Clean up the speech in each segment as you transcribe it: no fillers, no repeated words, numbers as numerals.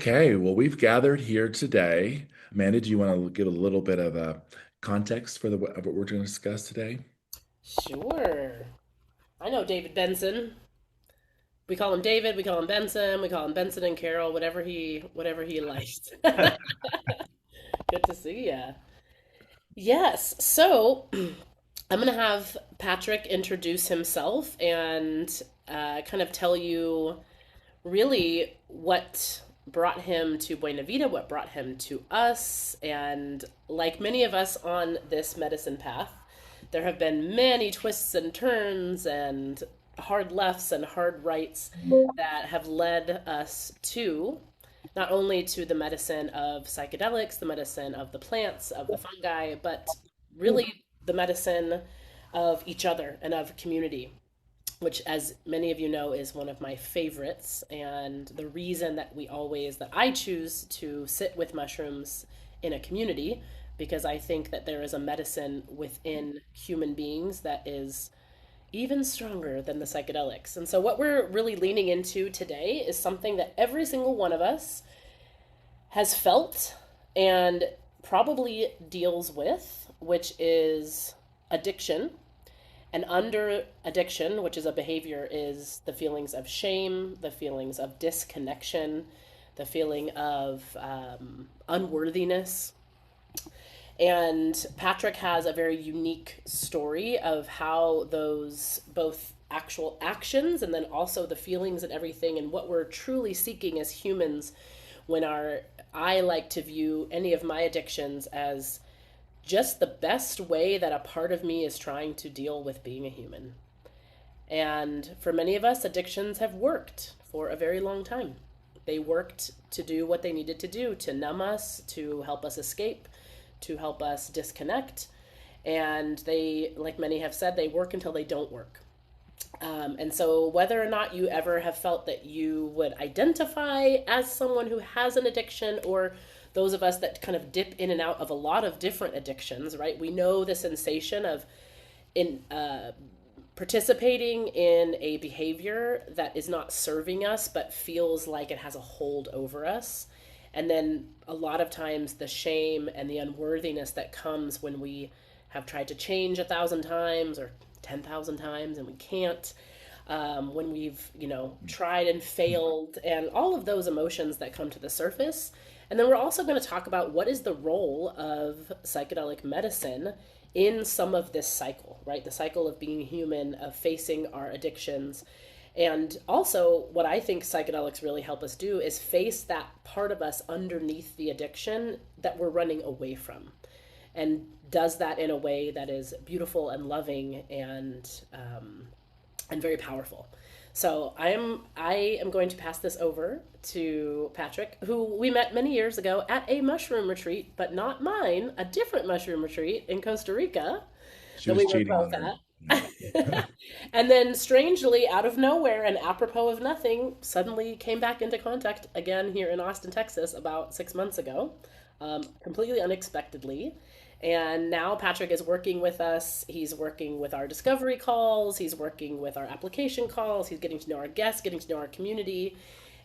Okay, well, we've gathered here today. Amanda, do you want to give a little bit of a context for of what we're going to discuss today? Sure. I know David Benson. We call him David, we call him Benson, we call him Benson and Carol, whatever he likes. Good to see ya. Yes. So, I'm going to have Patrick introduce himself and kind of tell you really what brought him to Buena Vida, what brought him to us. And like many of us on this medicine path, there have been many twists and turns and hard lefts and hard rights that have led us to not only to the medicine of psychedelics, the medicine of the plants, of the fungi, but really the medicine of each other and of community, which, as many of you know, is one of my favorites. And the reason that I choose to sit with mushrooms in a community, because I think that there is a medicine within human beings that is even stronger than the psychedelics. And so, what we're really leaning into today is something that every single one of us has felt and probably deals with, which is addiction. And under addiction, which is a behavior, is the feelings of shame, the feelings of disconnection, the feeling of unworthiness. And Patrick has a very unique story of how those both actual actions and then also the feelings and everything, and what we're truly seeking as humans when our I like to view any of my addictions as just the best way that a part of me is trying to deal with being a human. And for many of us, addictions have worked for a very long time. They worked to do what they needed to do to numb us, to help us escape, to help us disconnect. And they, like many have said, they work until they don't work. And so, whether or not you ever have felt that you would identify as someone who has an addiction, or those of us that kind of dip in and out of a lot of different addictions, right? We know the sensation of in participating in a behavior that is not serving us, but feels like it has a hold over us. And then a lot of times the shame and the unworthiness that comes when we have tried to change 1,000 times or 10,000 times and we can't, when we've, tried and failed, and all of those emotions that come to the surface. And then we're also going to talk about what is the role of psychedelic medicine in some of this cycle, right? The cycle of being human, of facing our addictions. And also, what I think psychedelics really help us do is face that part of us underneath the addiction that we're running away from, and does that in a way that is beautiful and loving and very powerful. So I am going to pass this over to Patrick, who we met many years ago at a mushroom retreat, but not mine, a different mushroom retreat in Costa Rica She that was we were cheating both on her. at. And then strangely, out of nowhere and apropos of nothing, suddenly came back into contact again here in Austin, Texas, about 6 months ago, completely unexpectedly. And now Patrick is working with us. He's working with our discovery calls. He's working with our application calls. He's getting to know our guests, getting to know our community.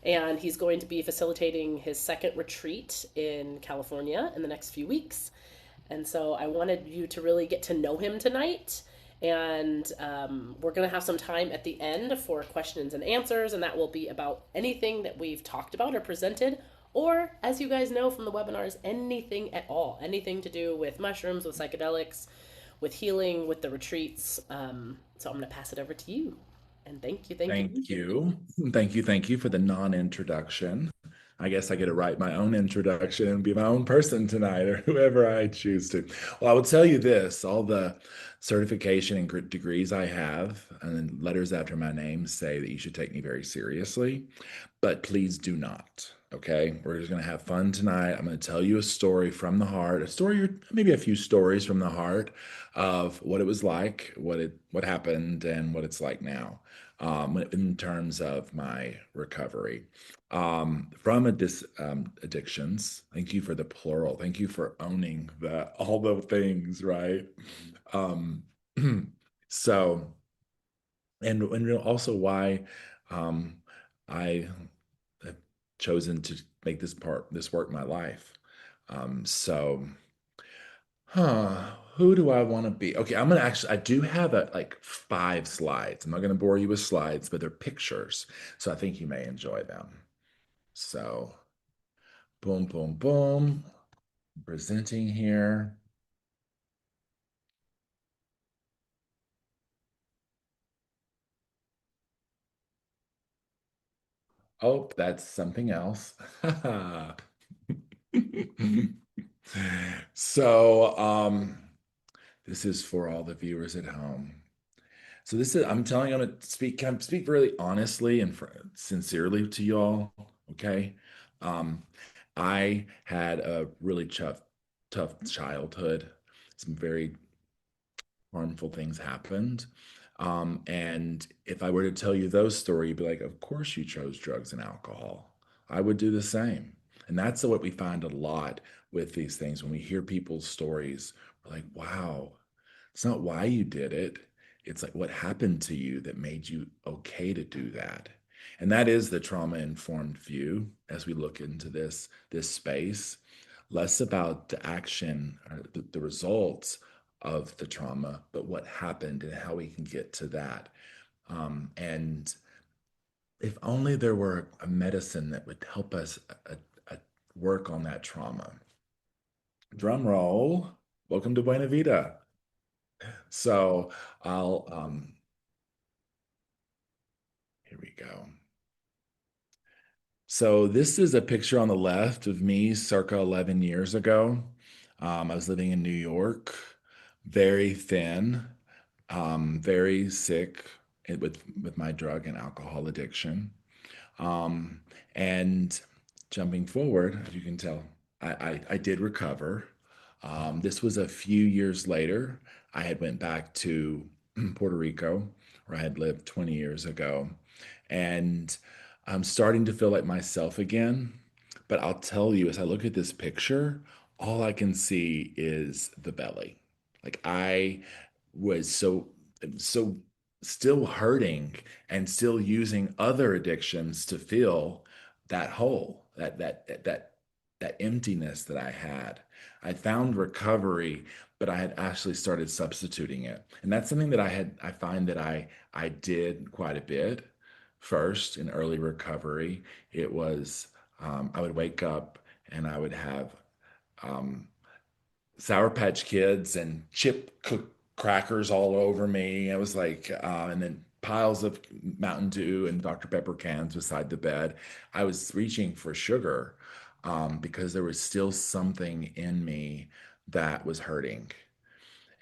And he's going to be facilitating his second retreat in California in the next few weeks. And so I wanted you to really get to know him tonight. And we're going to have some time at the end for questions and answers, and that will be about anything that we've talked about or presented, or, as you guys know from the webinars, anything at all. Anything to do with mushrooms, with psychedelics, with healing, with the retreats. So I'm going to pass it over to you. And thank you, thank you, Thank thank you. you. Thank you for the non-introduction. I guess I get to write my own introduction and be my own person tonight, or whoever I choose to. Well, I will tell you this, all the certification and degrees I have and letters after my name say that you should take me very seriously, but please do not. Okay, we're just going to have fun tonight. I'm going to tell you a story from the heart, a story or maybe a few stories from the heart of what it was like, what happened, and what it's like now, in terms of my recovery from addictions. Thank you for the plural. Thank you for owning all the things, right? Um, so, and also why um, I have chosen to make this work my life. So, who do I want to be? Okay, I'm gonna actually, I do have like 5 slides. I'm not gonna bore you with slides, but they're pictures. So I think you may enjoy them. So, boom, boom, boom. Presenting here. Oh, that's something else. So, this is for all the viewers at home. So this is, I'm telling you, I'm gonna speak, can I speak really honestly and sincerely to y'all, okay? Um, I had a really tough childhood. Some very harmful things happened. And if I were to tell you those stories, you'd be like, of course you chose drugs and alcohol. I would do the same. And that's what we find a lot with these things. When we hear people's stories, we're like, wow, it's not why you did it. It's like what happened to you that made you okay to do that. And that is the trauma-informed view as we look into this space, less about the action or the results of the trauma, but what happened and how we can get to that. And if only there were a medicine that would help us work on that trauma. Drum roll. Welcome to Buena Vida. So I'll here we go. So this is a picture on the left of me circa 11 years ago. I was living in New York, very thin, very sick with my drug and alcohol addiction. Um, and jumping forward, as you can tell, I did recover. This was a few years later. I had went back to Puerto Rico, where I had lived 20 years ago, and I'm starting to feel like myself again. But I'll tell you, as I look at this picture, all I can see is the belly. Like I was so still hurting and still using other addictions to fill that hole, that emptiness that I had. I found recovery, but I had actually started substituting it. And that's something that I find that I did quite a bit first in early recovery. It was I would wake up and I would have um, Sour Patch Kids and chip crackers all over me. It was like, and then piles of Mountain Dew and Dr. Pepper cans beside the bed. I was reaching for sugar because there was still something in me that was hurting.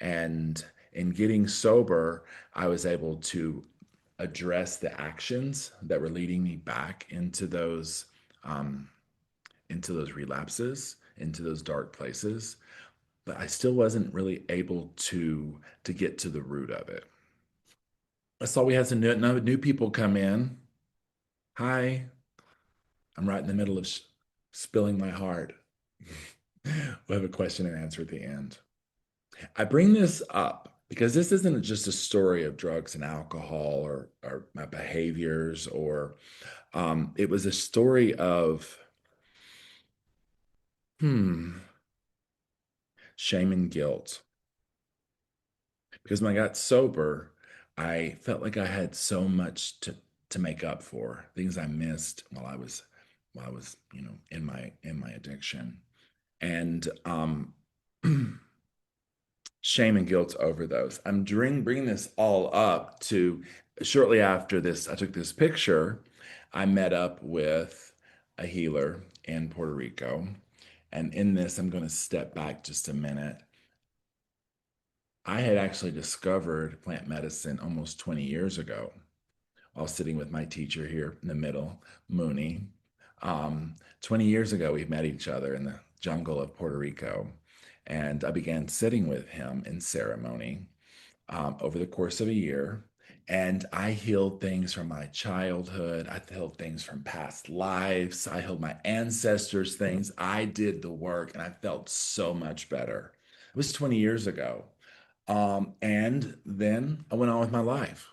And in getting sober, I was able to address the actions that were leading me back um, into those relapses, into those dark places, but I still wasn't really able to get to the root of it. I saw we had some new people come in. Hi, I'm right in the middle of spilling my heart. We'll have a question and answer at the end. I bring this up because this isn't just a story of drugs and alcohol or my behaviors, or it was a story of hmm, shame and guilt. Because when I got sober, I felt like I had so much to make up for things I missed while I was, in my addiction. And shame and guilt over those. Bringing this all up to shortly after this, I took this picture. I met up with a healer in Puerto Rico. And in this, I'm going to step back just a minute. I had actually discovered plant medicine almost 20 years ago while sitting with my teacher here in the middle, Mooney. 20 years ago, we met each other in the jungle of Puerto Rico, and I began sitting with him in ceremony over the course of a year. And I healed things from my childhood. I healed things from past lives. I healed my ancestors' things. I did the work and I felt so much better. It was 20 years ago. And then I went on with my life,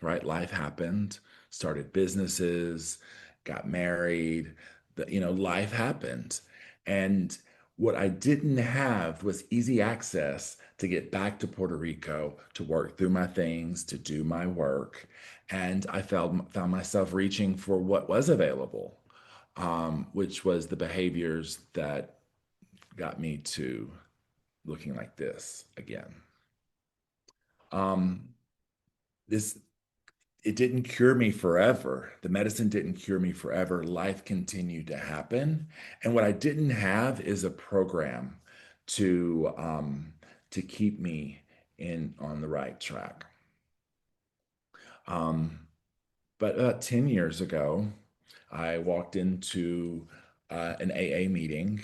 right? Life happened, started businesses, got married. that, life happened. And what I didn't have was easy access to get back to Puerto Rico, to work through my things, to do my work. And I found myself reaching for what was available, which was the behaviors that got me to looking like this again. Um, this it didn't cure me forever. The medicine didn't cure me forever. Life continued to happen, and what I didn't have is a program to to keep me in on the right track. Um, but about 10 years ago, I walked into an AA meeting,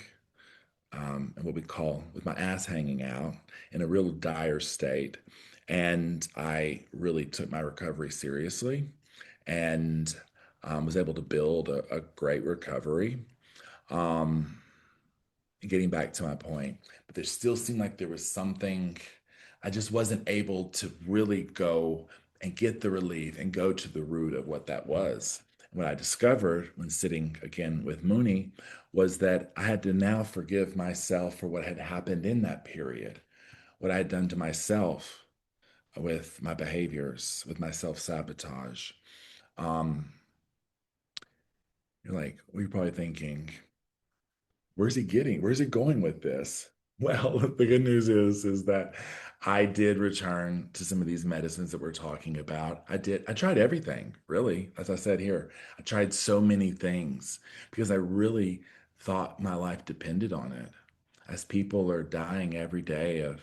and what we call with my ass hanging out in a real dire state. And I really took my recovery seriously and was able to build a great recovery. Um, Getting back to my point, but there still seemed like there was something I just wasn't able to really go and get the relief and go to the root of what that was. And what I discovered when sitting again with Mooney was that I had to now forgive myself for what had happened in that period, what I had done to myself with my behaviors, with my self sabotage. Um, you're like, well, you're probably thinking, where's he going with this? Well, the good news is that I did return to some of these medicines that we're talking about. I tried everything, really. As I said here, I tried so many things because I really thought my life depended on it. As people are dying every day of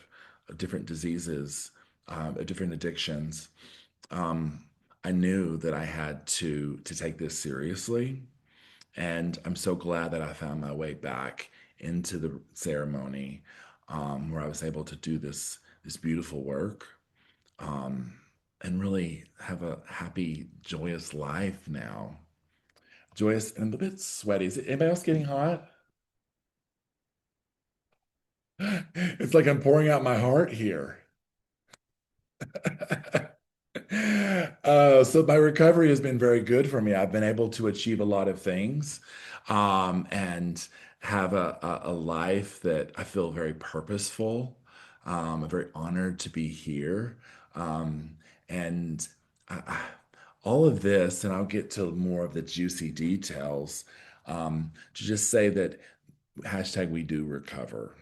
different diseases, of different addictions, um, I knew that I had to take this seriously, and I'm so glad that I found my way back into the ceremony, where I was able to do this beautiful work, um, and really have a happy, joyous life now. Joyous and a bit sweaty. Is anybody else getting hot? It's like I'm pouring out my heart here. So my recovery has been very good for me. I've been able to achieve a lot of things, and have a life that I feel very purposeful. I'm very honored to be here. And all of this, and I'll get to more of the juicy details, to just say that hashtag we do recover.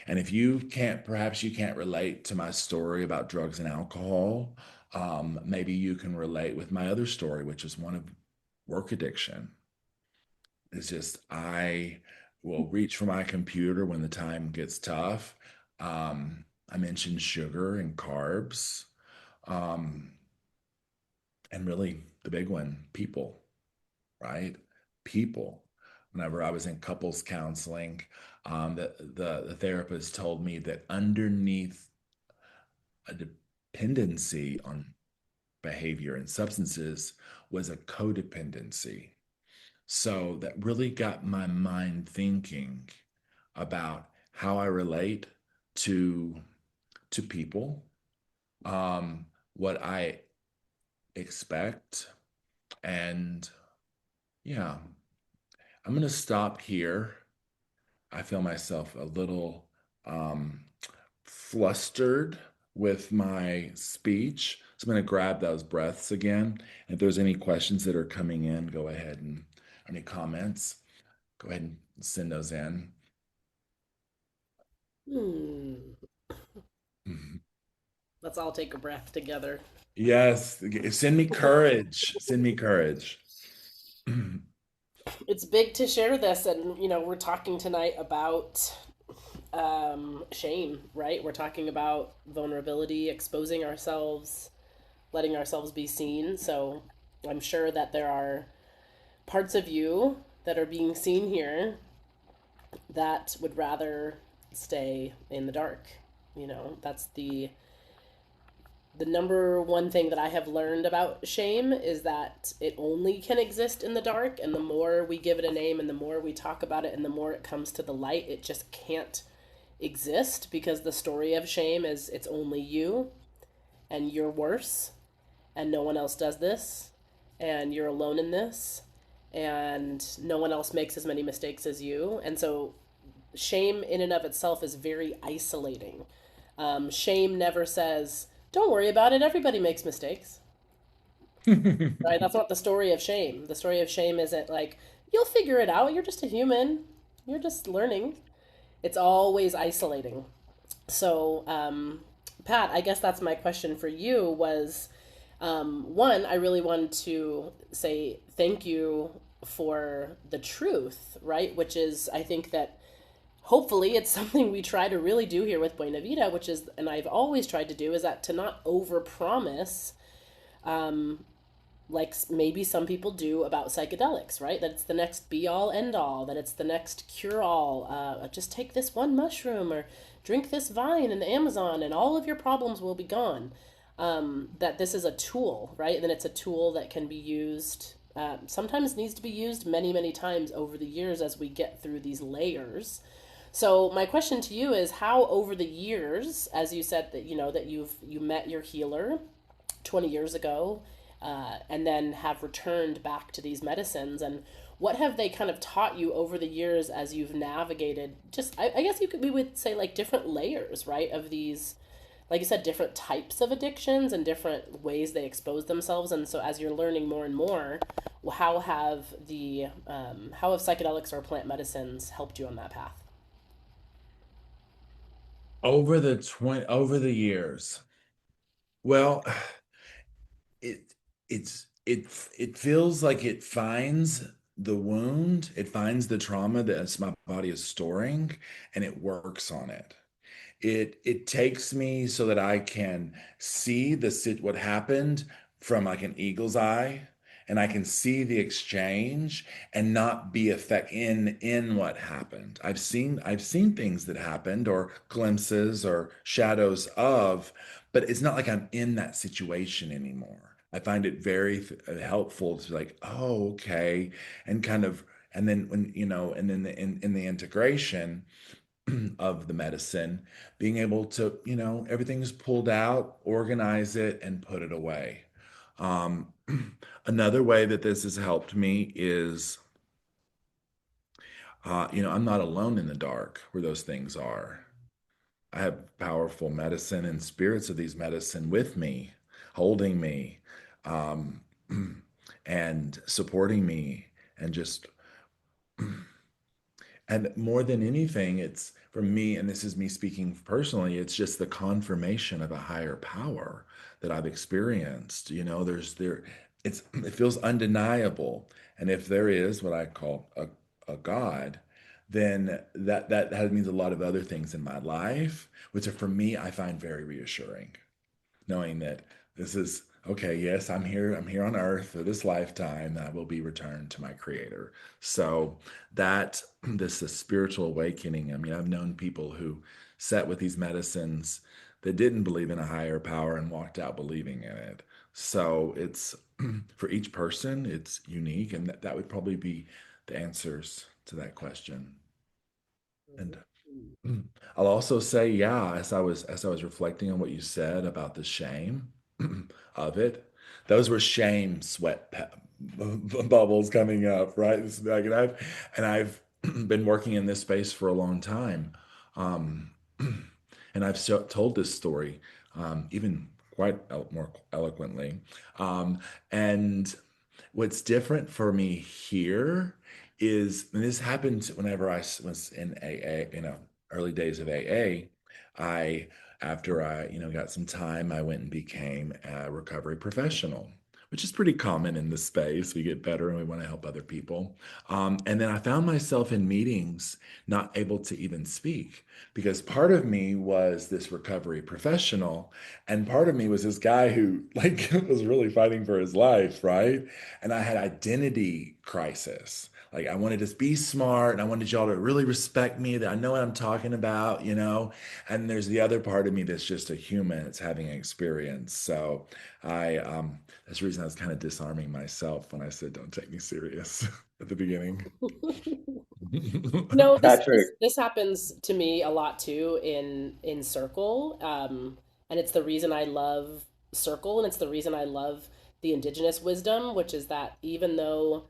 And if you can't, perhaps you can't relate to my story about drugs and alcohol, maybe you can relate with my other story, which is one of work addiction. It's just, I will reach for my computer when the time gets tough. I mentioned sugar and carbs, um, and really the big one, people, right? People. Whenever I was in couples counseling, the therapist told me that underneath a dependency on behavior and substances was a codependency. So that really got my mind thinking about how I relate to people, what I expect, and yeah, I'm gonna stop here. I feel myself a little flustered with my speech. So I'm going to grab those breaths again. If there's any questions that are coming in, go ahead and any comments, go ahead and send those in. Hmm. Let's all take a breath together. Yes, send me courage. Send me courage. It's big to share this, and we're talking tonight about shame, right? We're talking about vulnerability, exposing ourselves, letting ourselves be seen. So I'm sure that there are parts of you that are being seen here that would rather stay in the dark. That's the number one thing that I have learned about shame is that it only can exist in the dark. And the more we give it a name and the more we talk about it and the more it comes to the light, it just can't exist because the story of shame is it's only you and you're worse and no one else does this and you're alone in this. and no one else makes as many mistakes as you. And so shame in and of itself is very isolating. Shame never says, don't worry about it, everybody makes mistakes, right? That's not the story of shame. The story of shame isn't like, you'll figure it out, you're just a human, you're just learning. It's always isolating. So, Pat, I guess that's my question for you was, one, I really wanted to say thank you for the truth, right? Which is, I think that hopefully it's something we try to really do here with Buena Vida, which is, and I've always tried to do, is that to not overpromise, like maybe some people do about psychedelics, right? That it's the next be all end all, that it's the next cure all. Just take this one mushroom or drink this vine in the Amazon and all of your problems will be gone. That this is a tool, right? And then it's a tool that can be used, sometimes needs to be used many, many times over the years as we get through these layers. So my question to you is how over the years, as you said that that you met your healer 20 years ago, and then have returned back to these medicines, and what have they kind of taught you over the years as you've navigated just I guess we would say like different layers, right, of these, like you said, different types of addictions and different ways they expose themselves. And so as you're learning more and more, how have psychedelics or plant medicines helped you on that path? Over the years, well, it it feels like it finds the wound, it finds the trauma that my body is storing, and it works on it. It takes me so that I can see what happened from like an eagle's eye, and I can see the exchange and not be in what happened. I've seen things that happened or glimpses or shadows of, but it's not like I'm in that situation anymore. I find it very helpful to like, oh, okay, and kind of, and then when and then in the integration of the medicine, being able to, everything's pulled out, organize it, and put it away. Um, Another way that this has helped me is, I'm not alone in the dark where those things are. I have powerful medicine and spirits of these medicine with me, holding me, um, and supporting me, and just and more than anything, it's for me, and this is me speaking personally, it's just the confirmation of a higher power that I've experienced. It feels undeniable. And if there is what I call a God, then that means a lot of other things in my life, which are for me, I find very reassuring knowing that this is okay. Yes, I'm here on earth for this lifetime. I will be returned to my creator. So that this is spiritual awakening. I mean, I've known people who sat with these medicines that didn't believe in a higher power and walked out believing in it. So it's for each person, it's unique, and that would probably be the answers to that question. And I'll also say, yeah, as I was reflecting on what you said about the shame of it, those were shame bubbles coming up, right? And I've been working in this space for a long time, um, and told this story, even quite more eloquently, and what's different for me here is, and this happened whenever was in AA, early days of AA, after I, got some time, I went and became a recovery professional, which is pretty common in this space. We get better and we want to help other people. And then I found myself in meetings not able to even speak because part of me was this recovery professional, and part of me was this guy who like was really fighting for his life, right? And I had identity crisis. Like I wanted to be smart and I wanted y'all to really respect me, that I know what I'm talking about, And there's the other part of me that's just a human, it's having an experience. So that's the reason I was kind of disarming myself when I said don't take me serious at the beginning. No, this Patrick, this this happens to me a lot too in Circle, and it's the reason I love Circle, and it's the reason I love the indigenous wisdom, which is that even though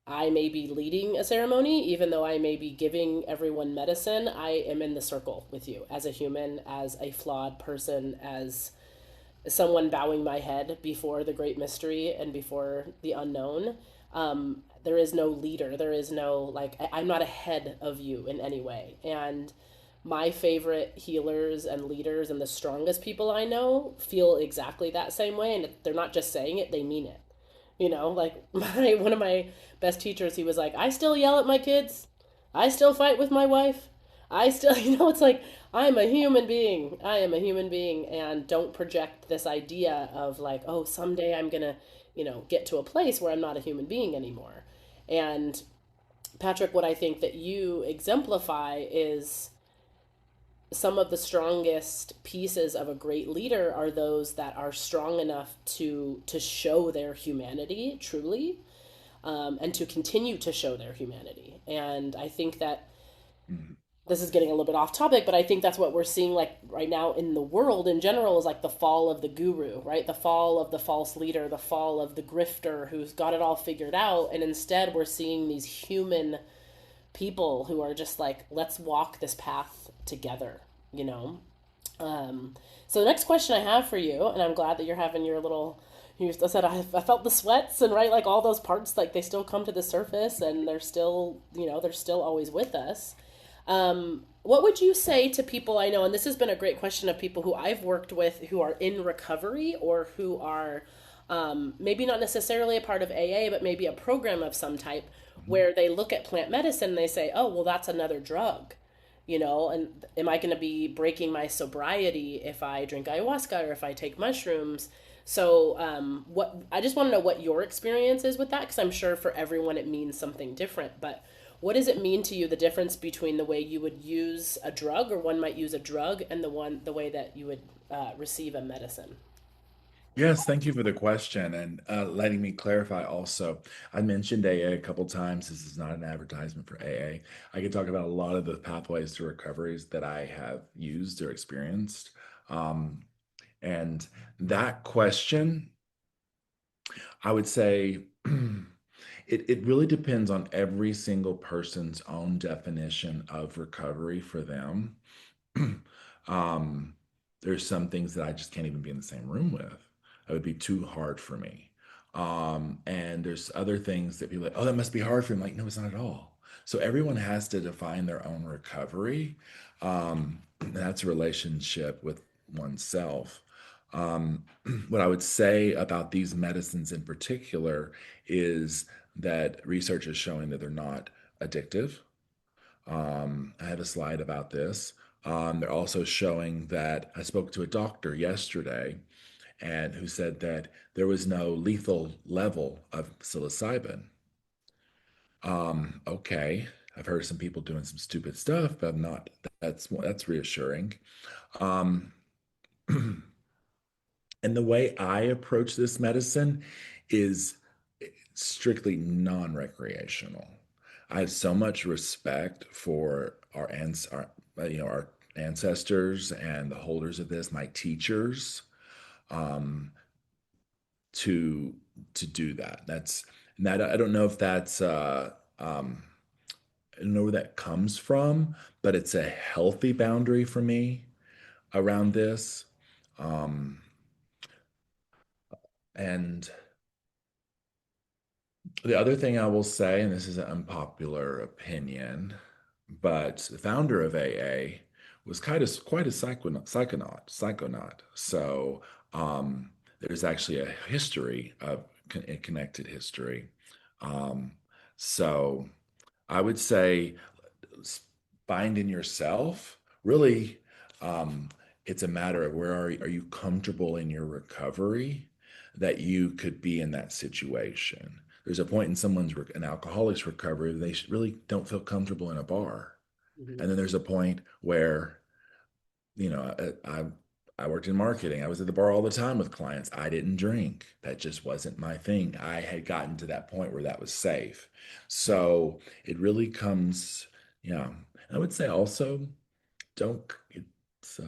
I may be leading a ceremony, even though I may be giving everyone medicine, I am in the circle with you as a human, as a flawed person, as someone bowing my head before the great mystery and before the unknown. There is no leader. There is no, like, I'm not ahead of you in any way. And my favorite healers and leaders and the strongest people I know feel exactly that same way. And they're not just saying it, they mean it. Like one of my best teachers, he was like, I still yell at my kids. I still fight with my wife. I still, it's like, I'm a human being. I am a human being. And don't project this idea of like, oh, someday I'm going to, get to a place where I'm not a human being anymore. And Patrick, what I think that you exemplify is some of the strongest pieces of a great leader are those that are strong enough to show their humanity truly, and to continue to show their humanity. And I think that Mhm. this is getting a little bit off topic, but I think that's what we're seeing like right now in the world in general is like the fall of the guru, right? The fall of the false leader, the fall of the grifter who's got it all figured out. And instead, we're seeing these human people who are just like, let's walk this path together, you know? Um, so the next question I have for you, and I'm glad that you're having your little, you said I felt the sweats and right, like all those parts, like they still come to the surface and they're still, they're still always with us. What would you say to people I know, and this has been a great question of people who I've worked with who are in recovery or who are maybe not necessarily a part of AA, but maybe a program of some type Mhm. where they look at plant medicine and they say, oh, well, that's another drug, and am I going to be breaking my sobriety if I drink ayahuasca or if I take mushrooms? So, what I just want to know what your experience is with that, because I'm sure for everyone it means something different. But what does it mean to you, the difference between the way you would use a drug, or one might use a drug, and the way that you would receive a medicine? Yes, thank you for the question and letting me clarify also. I mentioned AA a couple times. This is not an advertisement for AA. I could talk about a lot of the pathways to recoveries that I have used or experienced. Um, and that question, I would say it really depends on every single person's own definition of recovery for them. um, there's some things that I just can't even be in the same room with. That would be too hard for me. And there's other things that people are like, oh, that must be hard for him. Like, no, it's not at all. So everyone has to define their own recovery. And that's a relationship with oneself. Um, what I would say about these medicines in particular is that research is showing that they're not addictive. I have a slide about this. They're also showing that I spoke to a doctor yesterday and who said that there was no lethal level of psilocybin. Okay, I've heard some people doing some stupid stuff, but I'm not. That's reassuring. Um, and the way I approach this medicine is strictly non-recreational. I have so much respect for our ancestors and the holders of this, my teachers, um, to to do that. That's and that I don't know if that's I don't know where that comes from, but it's a healthy boundary for me around this. Um, and The other thing I will say, and this is an unpopular opinion, but the founder of AA was quite a psychonaut. So there's actually a history of a connected history. Um, so I would say find in yourself really um, it's a matter of are you comfortable in your recovery that you could be in that situation. There's a point in an alcoholic's recovery they really don't feel comfortable in a bar, Hmm. and then there's a point where I worked in marketing. I was at the bar all the time with clients. I didn't drink. That just wasn't my thing. I had gotten to that point where that was safe. So it really comes, yeah. I would say also, don't, it's,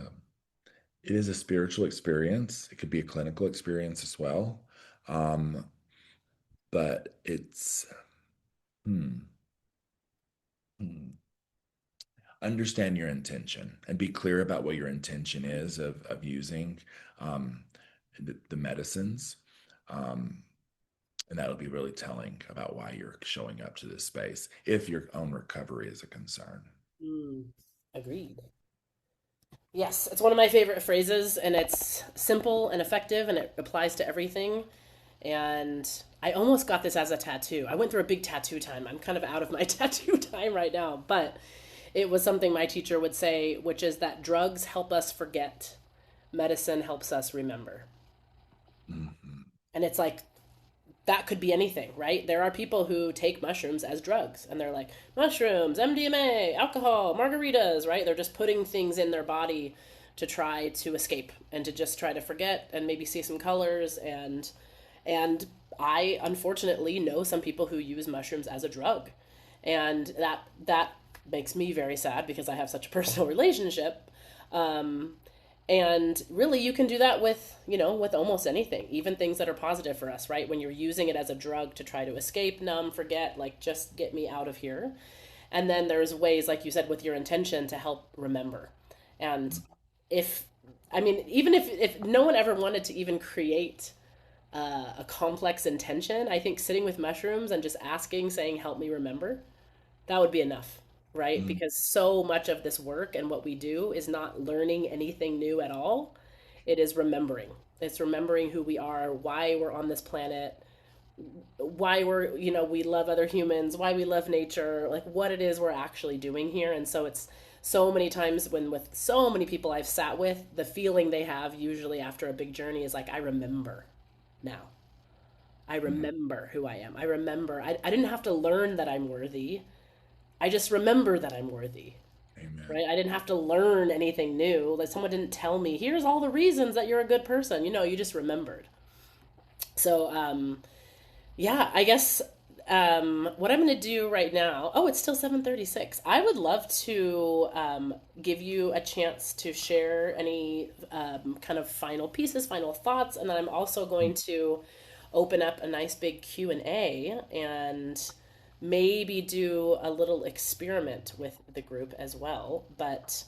it is a spiritual experience. It could be a clinical experience as well. Um, but Hmm. Hmm. Understand your intention and be clear about what your intention is of using um, the medicines. Um, and that'll be really telling about why you're showing up to this space if your own recovery is a concern. Mm, agreed. Yes, it's one of my favorite phrases, and it's simple and effective, and it applies to everything. And I almost got this as a tattoo. I went through a big tattoo time. I'm kind of out of my tattoo time right now, but it was something my teacher would say, which is that drugs help us forget, medicine helps us remember. Mhm. And it's like, that could be anything, right? There are people who take mushrooms as drugs and they're like, mushrooms, MDMA, alcohol, margaritas, right? They're just putting things in their body to try to escape and to just try to forget and maybe see some colors and I unfortunately know some people who use mushrooms as a drug. And that makes me very sad because I have such a personal relationship. Um, and really, you can do that with, with almost anything, even things that are positive for us, right? When you're using it as a drug to try to escape, numb, forget, like just get me out of here. And then there's ways, like you said, with your intention to help remember. And if, I mean, even if no one ever wanted to even create a complex intention, I think sitting with mushrooms and just asking, saying, help me remember, that would be enough, right? Mhm. Because so much of this work and what we do is not learning anything new at all. It is remembering. It's remembering who we are, why we're on this planet, why we love other humans, why we love nature, like what it is we're actually doing here. And so it's so many times when with so many people I've sat with, the feeling they have usually after a big journey is like, I remember now. I Mhm. remember who I am. I remember. I didn't have to learn that I'm worthy. I just remember that I'm worthy, Amen. right? I didn't have to learn anything new. Like someone didn't tell me, here's all the reasons that you're a good person. You just remembered. So, yeah, I guess what I'm going to do right now. Oh, it's still 7:36. I would love to give you a chance to share any kind of final pieces, final thoughts, and then I'm also going to open up a nice big Q&A and maybe do a little experiment with the group as well. But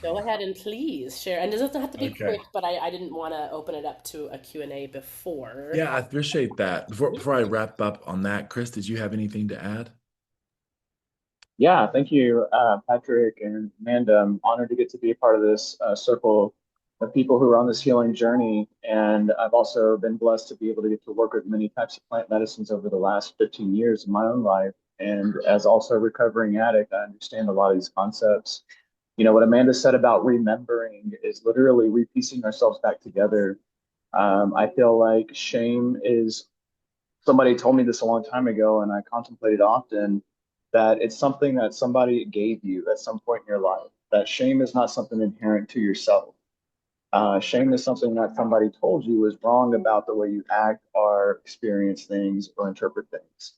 go Mhm. ahead and please share. And it doesn't have to be quick, Okay. but I didn't want to open it up to a Q&A before. Yeah, I appreciate that. Before I wrap up on that, Chris, did you have anything to add? Yeah, thank you, Patrick and Amanda. I'm honored to get to be a part of this circle of people who are on this healing journey. And I've also been blessed to be able to get to work with many types of plant medicines over the last 15 years of my own life. And as also a recovering addict, I understand a lot of these concepts. You know, what Amanda said about remembering is literally repiecing ourselves back together. I feel like shame is somebody told me this a long time ago, and I contemplated often that it's something that somebody gave you at some point in your life. That shame is not something inherent to yourself. Shame is something that somebody told you is wrong about the way you act or experience things or interpret things.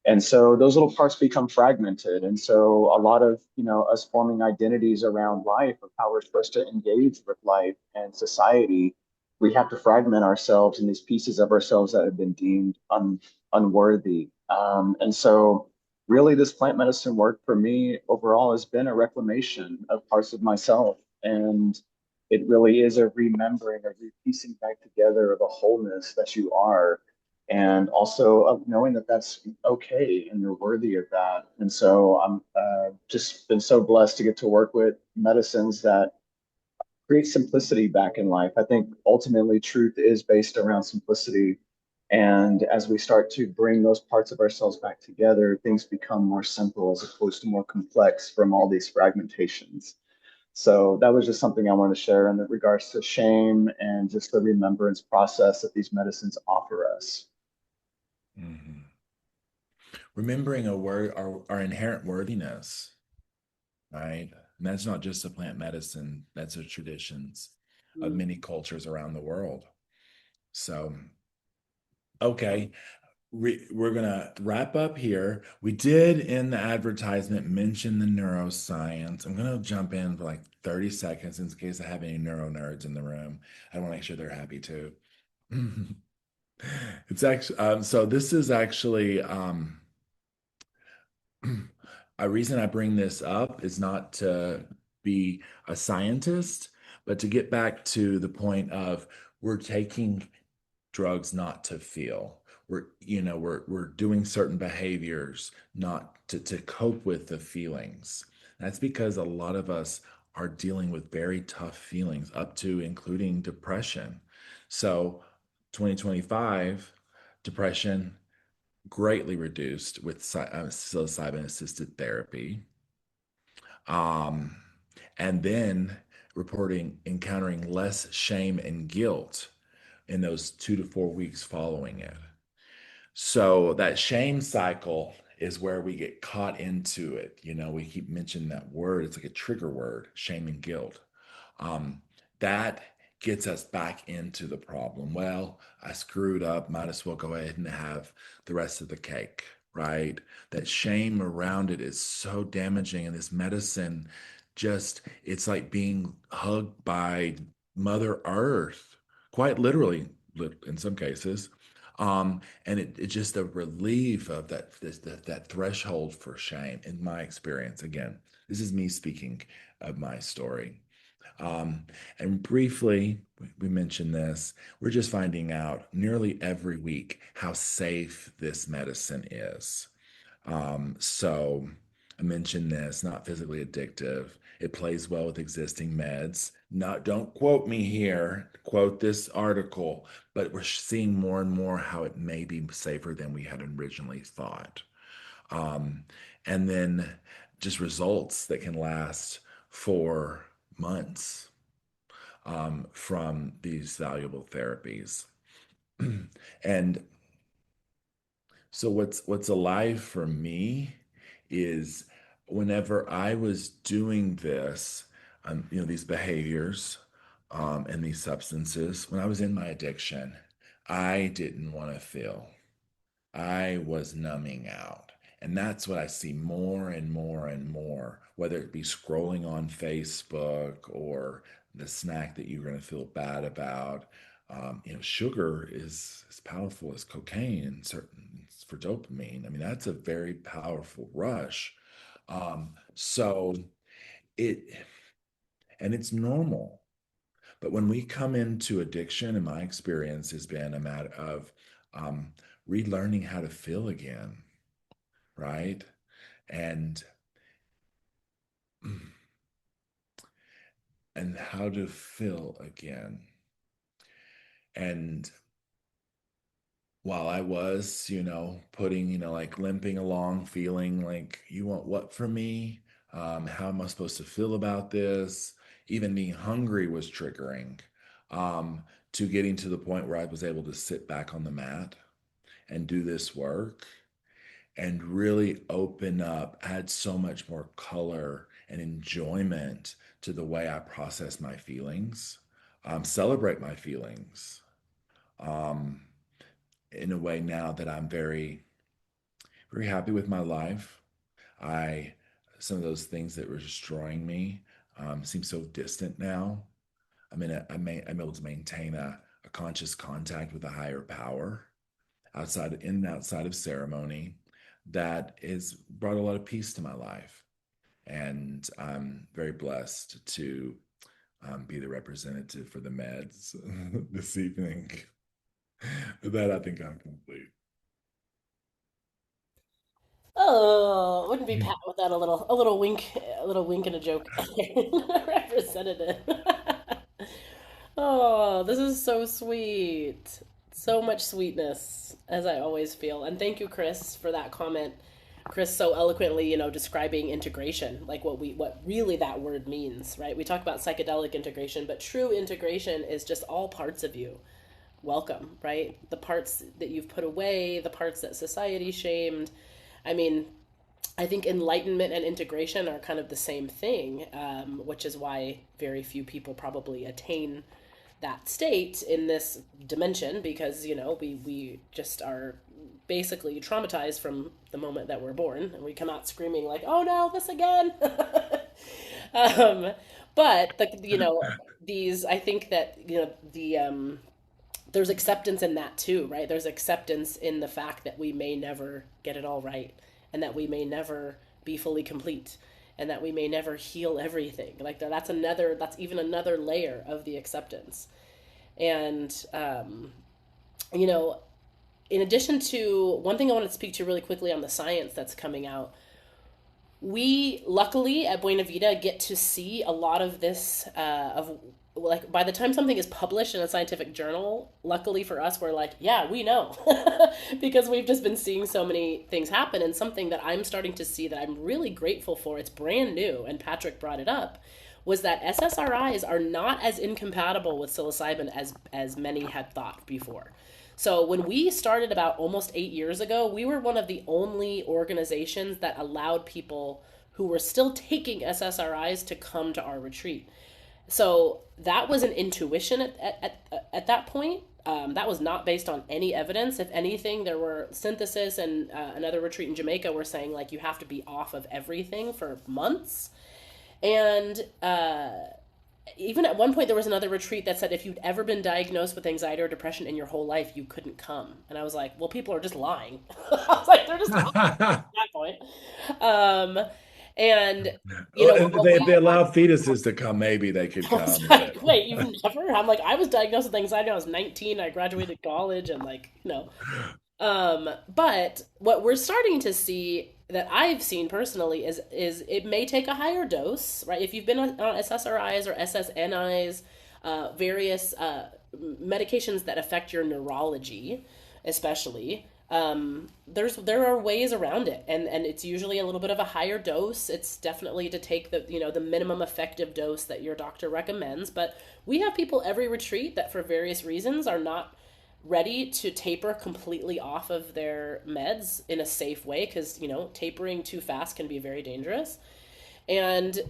And so those little parts become fragmented. And so a lot of, us forming identities around life of how we're supposed to engage with life and society, we have to fragment ourselves in these pieces of ourselves that have been deemed unworthy. And so really this plant medicine work for me overall has been a reclamation of parts of myself. And it really is a remembering, a piecing back together of a wholeness that you are, and also of knowing that that's okay and you're worthy of that. And so I'm just been so blessed to get to work with medicines that create simplicity back in life. I think ultimately truth is based around simplicity. And as we start to bring those parts of ourselves back together, things become more simple as opposed to more complex from all these fragmentations. So that was just something I wanted to share in regards to shame and just the remembrance process that these medicines offer us. Mhm. Remembering a word, our inherent worthiness, right? And that's not just a plant medicine, that's the traditions of Mm. many cultures around the world. So, okay, we're gonna wrap up here. We did in the advertisement mention the neuroscience. I'm gonna jump in for like 30 seconds in case I have any neuro nerds in the room. I want to make sure they're happy too. It's actually so this is actually A reason I bring this up is not to be a scientist, but to get back to the point of we're taking drugs not to feel. We're doing certain behaviors not to cope with the feelings. That's because a lot of us are dealing with very tough feelings, up to including depression. So 2025, depression greatly reduced with psilocybin assisted therapy. Um, and then reporting encountering less shame and guilt in those 2 to 4 weeks following it. So that shame cycle is where we get caught into it. We keep mentioning that word. It's like a trigger word, shame and guilt. Um, that gets us back into the problem. Well, I screwed up, might as well go ahead and have the rest of the cake, right? That shame around it is so damaging. And this medicine just, it's like being hugged by Mother Earth, quite literally, in some cases. And it's just a relief of that threshold for shame, in my experience. Again, this is me speaking of my story. Um, and briefly, we mentioned this. We're just finding out nearly every week how safe this medicine is. So I mentioned this, not physically addictive. It plays well with existing meds. Not, don't quote me here, quote this article, but we're seeing more and more how it may be safer than we had originally thought. Um, and then just results that can last for months from these valuable therapies. And so what's alive for me is whenever I was doing this, these behaviors and these substances, when I was in my addiction, I didn't want to feel. I was numbing out. And that's what I see more and more and more, whether it be scrolling on Facebook or the snack that you're going to feel bad about. Sugar is as powerful as cocaine in certain for dopamine. I mean, that's a very powerful rush. So it and it's normal. But when we come into addiction, in my experience, has been a matter of um, relearning how to feel again, right? And and how to feel again. And while I was, putting, like limping along, feeling like, you want what from me? How am I supposed to feel about this? Even being hungry was triggering, to getting to the point where I was able to sit back on the mat and do this work and really open up, add so much more color and enjoyment to the way I process my feelings, celebrate my feelings, um, in a way now that I'm very, very happy with my life. I, some of those things that were destroying me seem so distant now. I'm able to maintain a conscious contact with a higher power in and outside of ceremony that has brought a lot of peace to my life. And I'm very blessed to be the representative for the meds this evening. With that, I think I'm complete. Oh, wouldn't be Pat without a little wink and a joke. Representative. Oh, this is so sweet. So much sweetness, as I always feel. And thank you, Chris, for that comment. Chris so eloquently, describing integration, like what really that word means, right? We talk about psychedelic integration, but true integration is just all parts of you. Welcome, right? The parts that you've put away, the parts that society shamed. I mean, I think enlightenment and integration are kind of the same thing, which is why very few people probably attain that state in this dimension because, we just are basically traumatized from the moment that we're born and we come out screaming like, oh no, this again. um, but, these, I think that, there's acceptance in that too, right? There's acceptance in the fact that we may never get it all right and that we may never be fully complete, and that we may never heal everything. Like that's even another layer of the acceptance. And you know, in addition to one thing I want to speak to really quickly on the science that's coming out, we luckily at Buena Vida get to see a lot of this of like by the time something is published in a scientific journal, luckily for us, we're like, yeah, we know because we've just been seeing so many things happen. And something that I'm starting to see that I'm really grateful for, it's brand new, and Patrick brought it up, was that SSRIs are not as incompatible with psilocybin as many had thought before. So when we started about almost 8 years ago, we were one of the only organizations that allowed people who were still taking SSRIs to come to our retreat. So that was an intuition at that point. That was not based on any evidence. If anything, there were synthesis and another retreat in Jamaica were saying like you have to be off of everything for months. And even at one point, there was another retreat that said if you'd ever been diagnosed with anxiety or depression in your whole life, you couldn't come. And I was like, well, people are just lying. I was like, they're just lying at that point. Um, and, Well, what if they allow fetuses to come, maybe they could I was come. like, wait, you've never? I'm like, I was diagnosed with anxiety when I was 19. I graduated college and like, but what we're starting to see that I've seen personally is it may take a higher dose, right? If you've been on SSRIs or SSNIs, various medications that affect your neurology, especially, there are ways around it, and it's usually a little bit of a higher dose. It's definitely to take the minimum effective dose that your doctor recommends. But we have people every retreat that for various reasons are not ready to taper completely off of their meds in a safe way, because tapering too fast can be very dangerous. And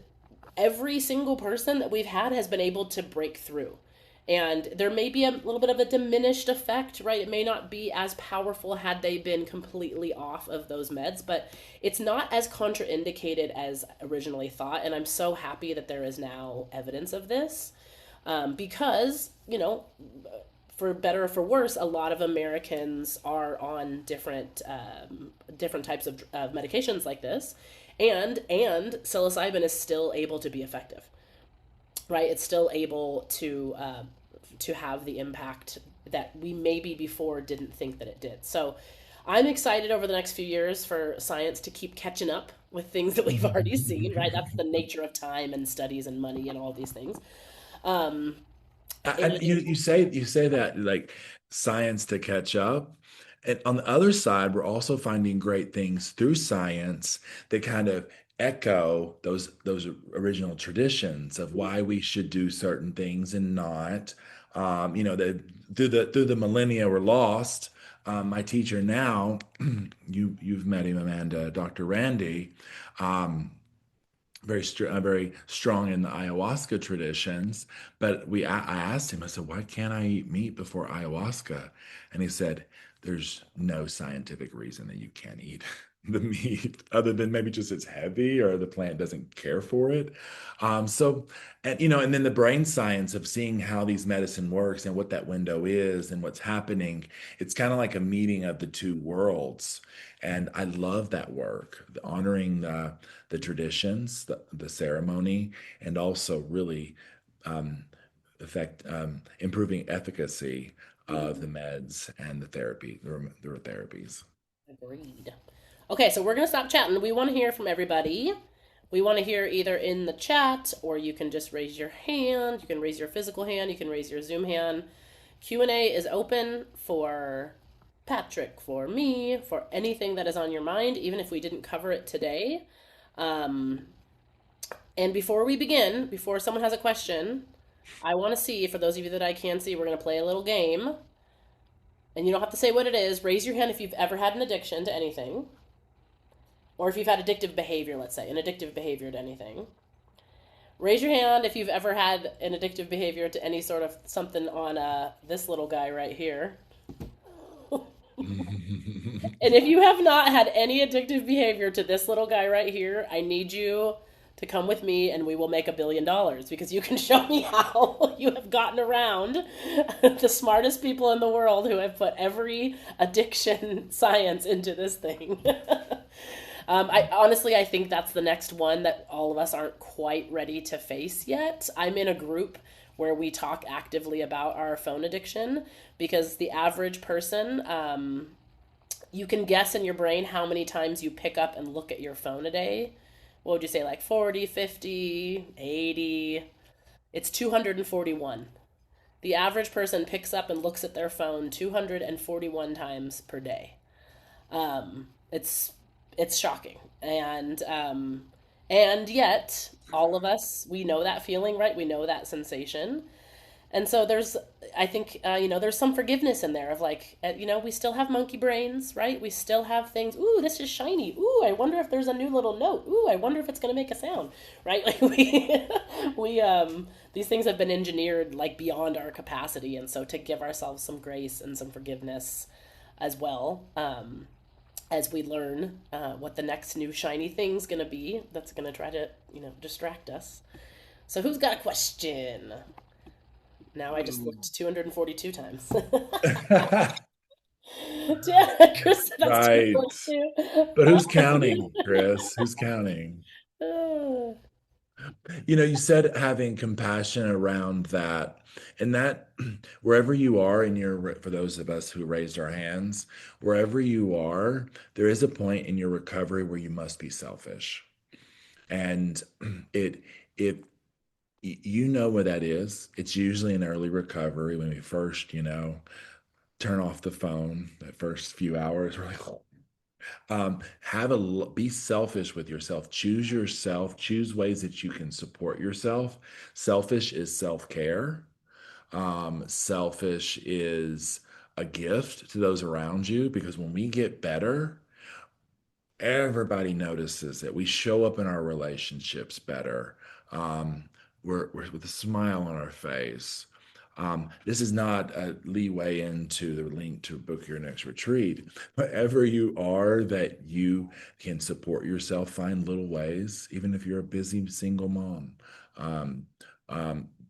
every single person that we've had has been able to break through. And there may be a little bit of a diminished effect, right? It may not be as powerful had they been completely off of those meds, but it's not as contraindicated as originally thought. And I'm so happy that there is now evidence of this, because, for better or for worse, a lot of Americans are on different types of medications like this, and psilocybin is still able to be effective, right? It's still able to have the impact that we maybe before didn't think that it did. So I'm excited over the next few years for science to keep catching up with things that we've already seen, right? That's the nature of time and studies and money and all these things. And you say that like science to catch up. And on the other side, we're also finding great things through science that kind of echo those original traditions of why we should do certain things and not. Through the millennia were lost. My teacher now, you've met him, Amanda, Dr. Randy. Very strong in the ayahuasca traditions. But I asked him, I said, why can't I eat meat before ayahuasca? And he said, there's no scientific reason that you can't eat the meat other than maybe just it's heavy or the plant doesn't care for it. And then the brain science of seeing how these medicine works and what that window is and what's happening, it's kind of like a meeting of the two worlds. And I love that work, honoring the traditions, the ceremony, and also really improving efficacy of the meds and the therapy, the therapies. Agreed. Okay, so we're going to stop chatting. We want to hear from everybody. We want to hear either in the chat, or you can just raise your hand. You can raise your physical hand. You can raise your Zoom hand. Q&A is open for Patrick, for me, for anything that is on your mind, even if we didn't cover it today. And before we begin, before someone has a question, I want to see, for those of you that I can see, we're going to play a little game. And you don't have to say what it is. Raise your hand if you've ever had an addiction to anything. Or if you've had addictive behavior, let's say, an addictive behavior to anything. Raise your hand if you've ever had an addictive behavior to any sort of something on this little guy right here. And if you have not had any addictive behavior to this little guy right here, I need you to come with me and we will make $1 billion, because you can show me how you have gotten around the smartest people in the world who have put every addiction science into this thing. I honestly, I think that's the next one that all of us aren't quite ready to face yet. I'm in a group where we talk actively about our phone addiction because the average person, you can guess in your brain how many times you pick up and look at your phone a day. What would you say, like 40, 50, 80? It's 241. The average person picks up and looks at their phone 241 times per day. It's shocking, and yet all of us, we know that feeling, right? We know that sensation, and so there's, I think, there's some forgiveness in there of like, we still have monkey brains, right? We still have things. Ooh, this is shiny. Ooh, I wonder if there's a new little note. Ooh, I wonder if it's gonna make a sound, right? Like we these things have been engineered like beyond our capacity, and so to give ourselves some grace and some forgiveness as well. As we learn what the next new shiny thing's gonna be that's gonna try to, distract us. So who's got a question? Now I just looked 242 times. Yeah, Chris said that's too Right. much too. But who's counting, Chris? Who's counting? Uh, You said having compassion around that, and that wherever you are in for those of us who raised our hands, wherever you are, there is a point in your recovery where you must be selfish. And it, if you know where that is, it's usually in early recovery when we first, turn off the phone, that first few hours, we're like, be selfish with yourself. Choose yourself. Choose ways that you can support yourself. Selfish is self-care. Selfish is a gift to those around you because when we get better, everybody notices that we show up in our relationships better. We're with a smile on our face. This is not a leeway into the link to book your next retreat. Wherever you are, that you can support yourself, find little ways, even if you're a busy single mom.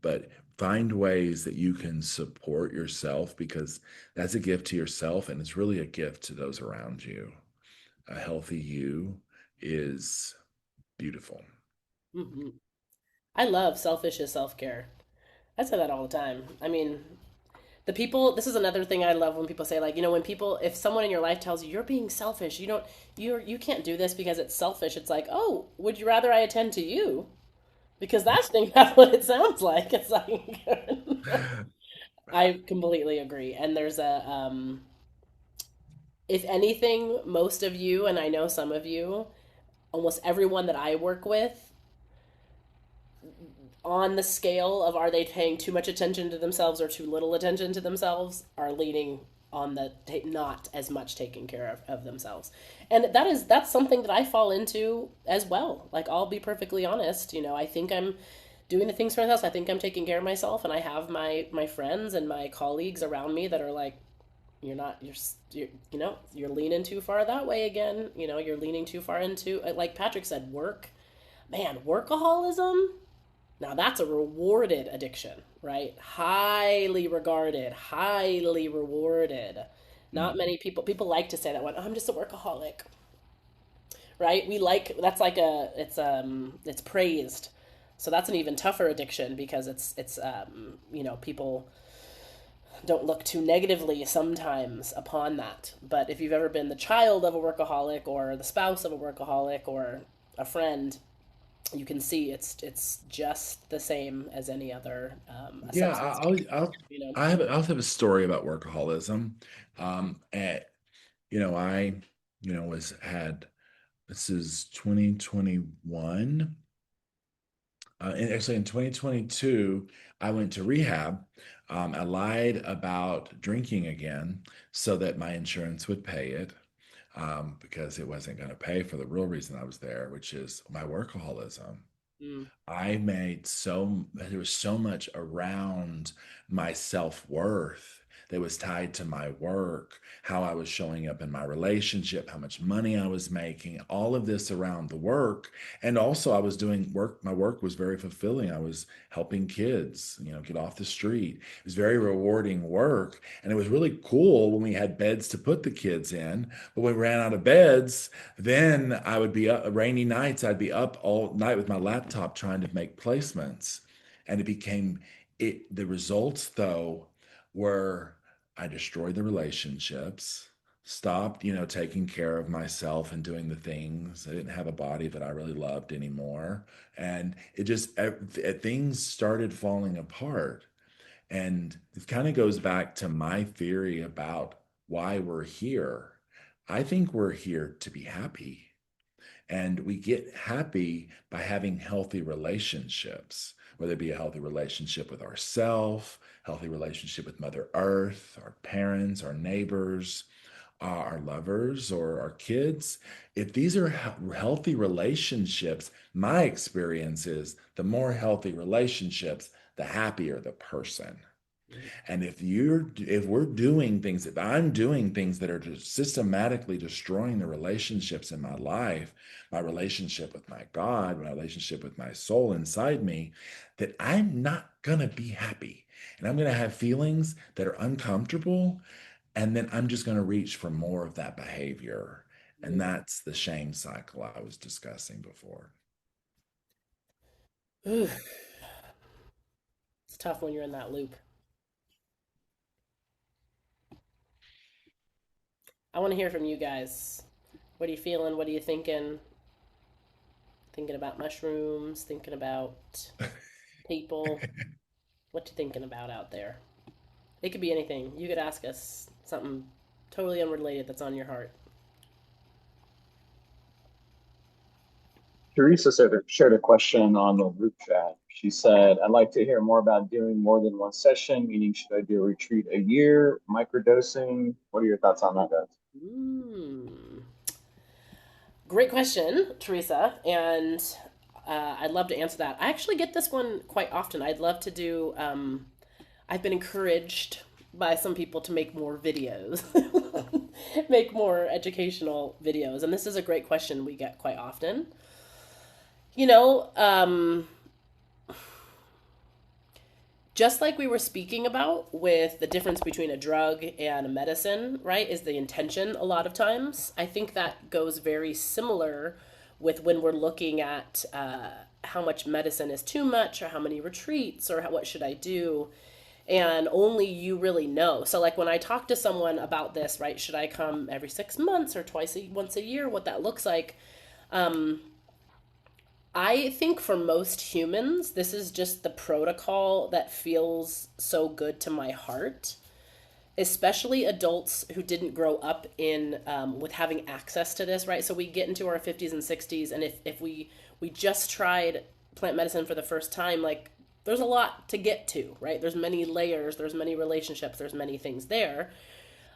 But find ways that you can support yourself because that's a gift to yourself and it's really a gift to those around you. A healthy you is beautiful. mhm. I love selfish is self care. I say that all the time. I mean, the people, this is another thing I love when people say, like, when people, if someone in your life tells you you're being selfish, you can't do this because it's selfish. It's like, oh, would you rather I attend to you? Because that's what it sounds like. It's like, I completely agree. And there's if anything, most of you, and I know some of you, almost everyone that I work with, on the scale of are they paying too much attention to themselves or too little attention to themselves, are leaning on the not as much taking care of themselves. And that's something that I fall into as well. Like, I'll be perfectly honest, I think I'm doing the things for myself. I think I'm taking care of myself, and I have my friends and my colleagues around me that are like, you're not you're leaning too far that way again. You're leaning too far into, like Patrick said, work. Man, workaholism, now that's a rewarded addiction, right? Highly regarded, highly rewarded. Not Mm. many people like to say that one. Oh, I'm just a workaholic, right? We like, that's like it's praised. So that's an even tougher addiction because people don't look too negatively sometimes upon that. But if you've ever been the child of a workaholic or the spouse of a workaholic or a friend, you can see it's just the same as any other a Yeah, substance I also have a story about workaholism. And I, was had this is 2021. And actually, in 2022, I went to rehab. I lied about drinking again so that my insurance would pay it because it wasn't going to pay for the real reason I was there, which is my workaholism. Mm. There was so much around my self-worth that was tied to my work, how I was showing up in my relationship, how much money I was making, all of this around the work. And also, I was doing work. My work was very fulfilling. I was helping kids, get off the street. It was very rewarding work. And it was really cool when we had beds to put the kids in. But when we ran out of beds, then I would be up rainy nights, I'd be up all night with my laptop trying to make placements. And it became the results though were I destroyed the relationships, stopped, taking care of myself and doing the things. I didn't have a body that I really loved anymore. And it just things started falling apart. And it kind of goes back to my theory about why we're here. I think we're here to be happy. And we get happy by having healthy relationships, whether it be a healthy relationship with ourself, healthy relationship with Mother Earth, our parents, our neighbors, our lovers, or our kids. If these are healthy relationships, my experience is the more healthy relationships, the happier the person. And if we're doing things, if I'm doing things that are just systematically destroying the relationships in my life, my relationship with my God, my relationship with my soul inside me, that I'm not gonna be happy. And I'm gonna have feelings that are uncomfortable. And then I'm just gonna reach for more of that behavior. And that's the shame cycle I was discussing before. Ooh, it's tough when you're in that loop. I want to hear from you guys. What are you feeling? What are you thinking? Thinking about mushrooms, thinking about people. What you thinking about out there? It could be anything. You could ask us something totally unrelated that's on your heart. Teresa shared a question on the group chat. She said, I'd like to hear more about doing more than one session, meaning should I do a retreat a year, microdosing? What are your thoughts on that, guys? Mm. Great question, Teresa. And I'd love to answer that. I actually get this one quite often. I'd love to do, I've been encouraged by some people to make more videos, make more educational videos. And this is a great question we get quite often. You know, just like we were speaking about with the difference between a drug and a medicine, right, is the intention a lot of times. I think that goes very similar with when we're looking at how much medicine is too much or how many retreats or what should I do. And only you really know. So, like when I talk to someone about this, right, should I come every 6 months or once a year, what that looks like, I think for most humans, this is just the protocol that feels so good to my heart, especially adults who didn't grow up in with having access to this, right? So we get into our 50s and 60s, and if we just tried plant medicine for the first time, like there's a lot to get to, right? There's many layers, there's many relationships, there's many things there.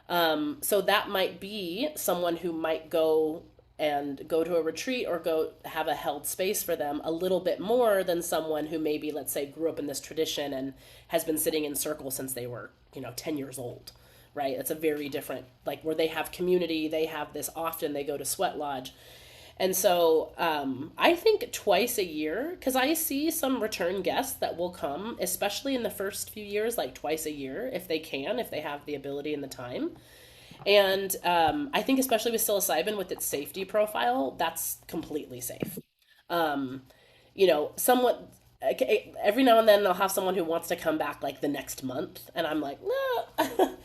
So that might be someone who might go to a retreat or go have a held space for them a little bit more than someone who maybe, let's say, grew up in this tradition and has been sitting in circles since they were 10 years old, right? It's a very different, like where they have community, they have this often, they go to sweat lodge. And so I think twice a year, because I see some return guests that will come, especially in the first few years, like twice a year, if they can, if they have the ability and the time. And I think especially with psilocybin, with its safety profile, that's completely safe. Um, somewhat every now and then I'll have someone who wants to come back like the next month, and I'm like, no,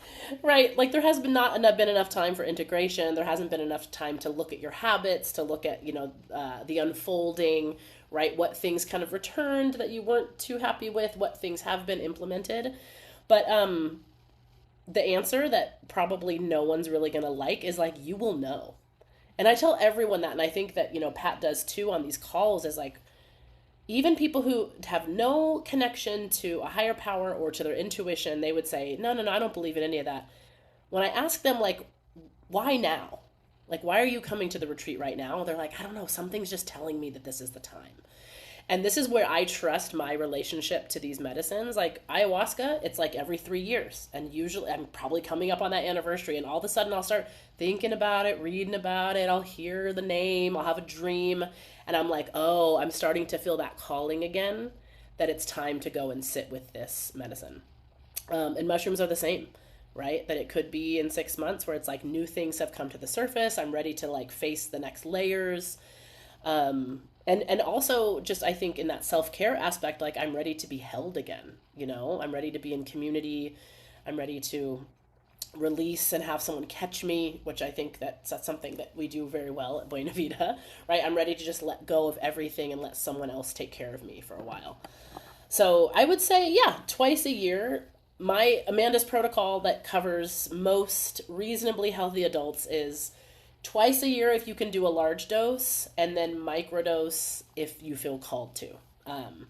right? Like there has been enough time for integration. There hasn't been enough time to look at your habits, to look at the unfolding, right? What things kind of returned that you weren't too happy with, what things have been implemented, but the answer that probably no one's really gonna like is like you will know. And I tell everyone that, and I think that Pat does too on these calls, is like even people who have no connection to a higher power or to their intuition, they would say, no, no, no, I don't believe in any of that. When I ask them, like, why now? Like, why are you coming to the retreat right now? They're like, I don't know, something's just telling me that this is the time. And this is where I trust my relationship to these medicines. Like ayahuasca, it's like every 3 years. And usually I'm probably coming up on that anniversary, and all of a sudden I'll start thinking about it, reading about it. I'll hear the name, I'll have a dream. And I'm like, oh, I'm starting to feel that calling again, that it's time to go and sit with this medicine. And mushrooms are the same, right? That it could be in 6 months where it's like new things have come to the surface. I'm ready to like face the next layers. And also just I think in that self-care aspect, like I'm ready to be held again, you know, I'm ready to be in community. I'm ready to release and have someone catch me, which I think that's something that we do very well at Buena Vida, right? I'm ready to just let go of everything and let someone else take care of me for a while. So I would say, yeah, twice a year. My Amanda's protocol that covers most reasonably healthy adults is twice a year if you can do a large dose, and then microdose if you feel called to. Um,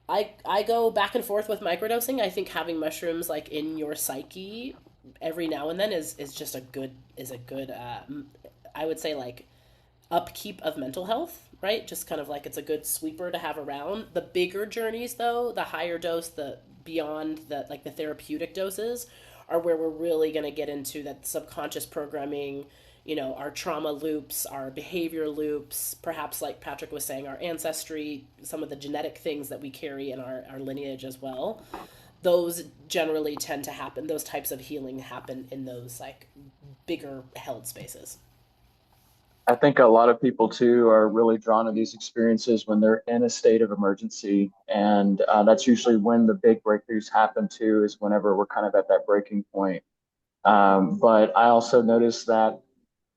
I go back and forth with microdosing. I think having mushrooms like in your psyche every now and then is just a good I would say like upkeep of mental health, right? Just kind of like it's a good sweeper to have around. The bigger journeys though, the higher dose, the beyond the like the therapeutic doses are where we're really going to get into that subconscious programming, you know, our trauma loops, our behavior loops, perhaps like Patrick was saying, our ancestry, some of the genetic things that we carry in our lineage as well. Those generally tend to happen, those types of healing happen in those like bigger held spaces. I think a lot of people too are really drawn to these experiences when they're in a state of emergency, and that's usually when the big breakthroughs happen too. Is whenever we're kind of at that breaking point. But I also noticed that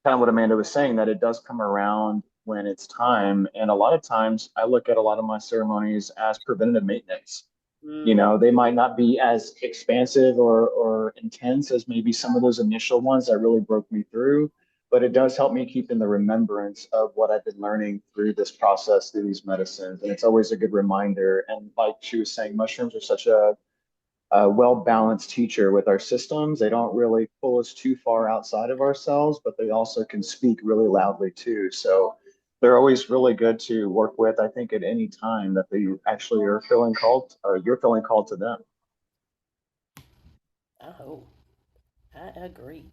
kind of what Amanda was saying, that it does come around when it's time, and a lot of times I look at a lot of my ceremonies as preventative maintenance. You Mm. know, they might not be as expansive or intense as maybe some of those initial ones that really broke me through, but it does help me keep in the remembrance of what I've been learning through this process, through these medicines. And it's always a good reminder. And like she was saying, mushrooms are such a well-balanced teacher with our systems. They don't really pull us too far outside of ourselves, but they also can speak really loudly too. So they're always really good to work with, I think, at any time that they actually are feeling called or you're feeling called to them. Oh, I agree.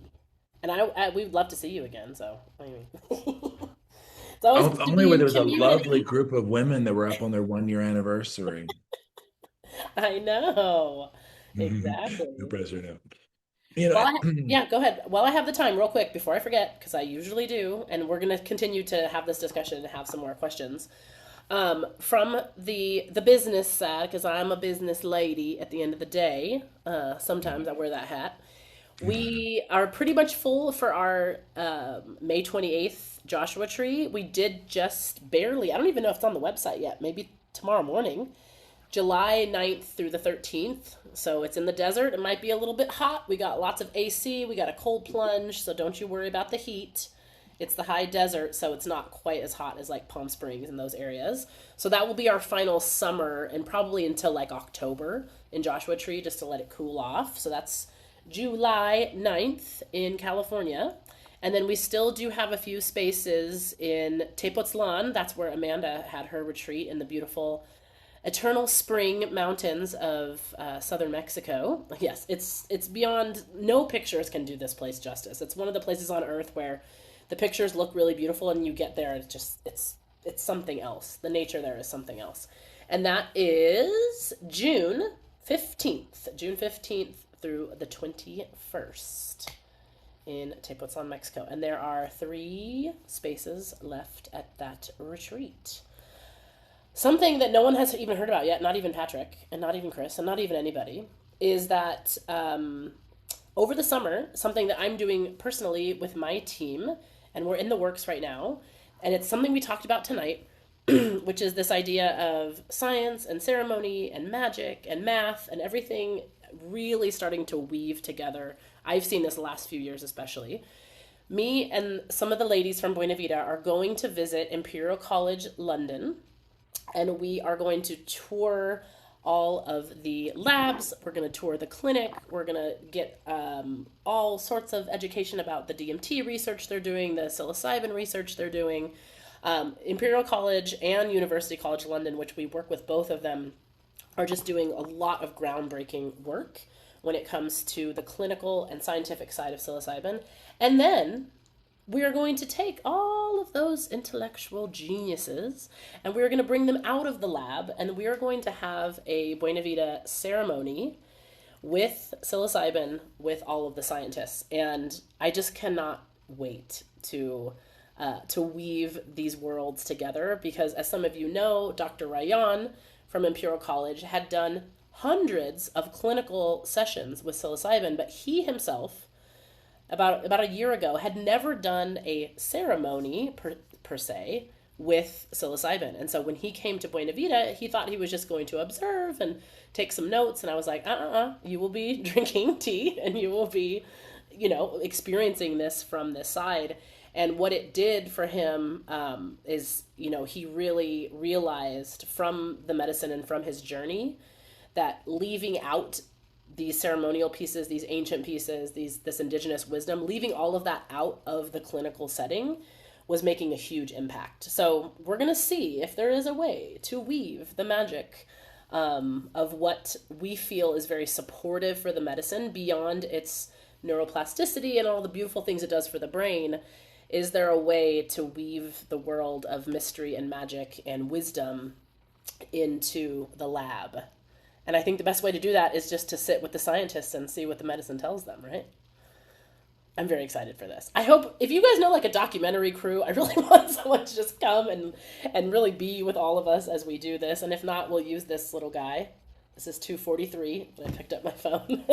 And we'd love to see you again. So I mean, it's always good to Only be where in there was a lovely community. group of women that were up on their 1 year anniversary. I know. No Exactly. pressure, no. You Well, know, yeah, go ahead. While I have the time, real quick, before I forget, because I usually do, and we're going to continue to have this discussion and have some more questions. From the business side, because I'm a business lady at the end of the day. Sometimes I wear that hat. We are pretty much full for our May 28th Joshua Tree. We did just barely, I don't even know if it's on the website yet, maybe tomorrow morning. July 9th through the 13th. So it's in the desert. It might be a little bit hot. We got lots of AC. We got a cold plunge. So don't you worry about the heat. It's the high desert, so it's not quite as hot as like Palm Springs and those areas. So that will be our final summer and probably until like October in Joshua Tree just to let it cool off. So that's July 9th in California. And then we still do have a few spaces in Tepoztlan. That's where Amanda had her retreat in the beautiful eternal spring mountains of southern Mexico. Yes, it's beyond. No pictures can do this place justice. It's one of the places on Earth where the pictures look really beautiful, and you get there, it's something else. The nature there is something else, and that is June 15th through the 21st in Tepoztlan, Mexico, and there are 3 spaces left at that retreat. Something that no one has even heard about yet, not even Patrick, and not even Chris, and not even anybody, is that over the summer, something that I'm doing personally with my team, and we're in the works right now, and it's something we talked about tonight, which is this idea of science and ceremony and magic and math and everything really starting to weave together. I've seen this the last few years, especially. Me and some of the ladies from Buena Vida are going to visit Imperial College London, and we are going to tour all of the labs. We're going to tour the clinic. We're going to get all sorts of education about the DMT research they're doing, the psilocybin research they're doing. Imperial College and University College London, which we work with both of them, are just doing a lot of groundbreaking work when it comes to the clinical and scientific side of psilocybin. And then we are going to take all of those intellectual geniuses and we are going to bring them out of the lab and we are going to have a Buena Vida ceremony with psilocybin with all of the scientists. And I just cannot wait to weave these worlds together because, as some of you know, Dr. Rayan from Imperial College had done hundreds of clinical sessions with psilocybin, but he himself, about a year ago, had never done a ceremony per se with psilocybin. And so when he came to Buena Vida, he thought he was just going to observe and take some notes. And I was like, you will be drinking tea and you will be, experiencing this from this side. And what it did for him is, he really realized from the medicine and from his journey that leaving out these ceremonial pieces, these ancient pieces, this indigenous wisdom, leaving all of that out of the clinical setting was making a huge impact. So we're going to see if there is a way to weave the magic of what we feel is very supportive for the medicine beyond its neuroplasticity and all the beautiful things it does for the brain. Is there a way to weave the world of mystery and magic and wisdom into the lab? And I think the best way to do that is just to sit with the scientists and see what the medicine tells them, right? I'm very excited for this. I hope, if you guys know like a documentary crew, I really want someone to just come and really be with all of us as we do this. And if not, we'll use this little guy. This is 2:43. I picked up my phone.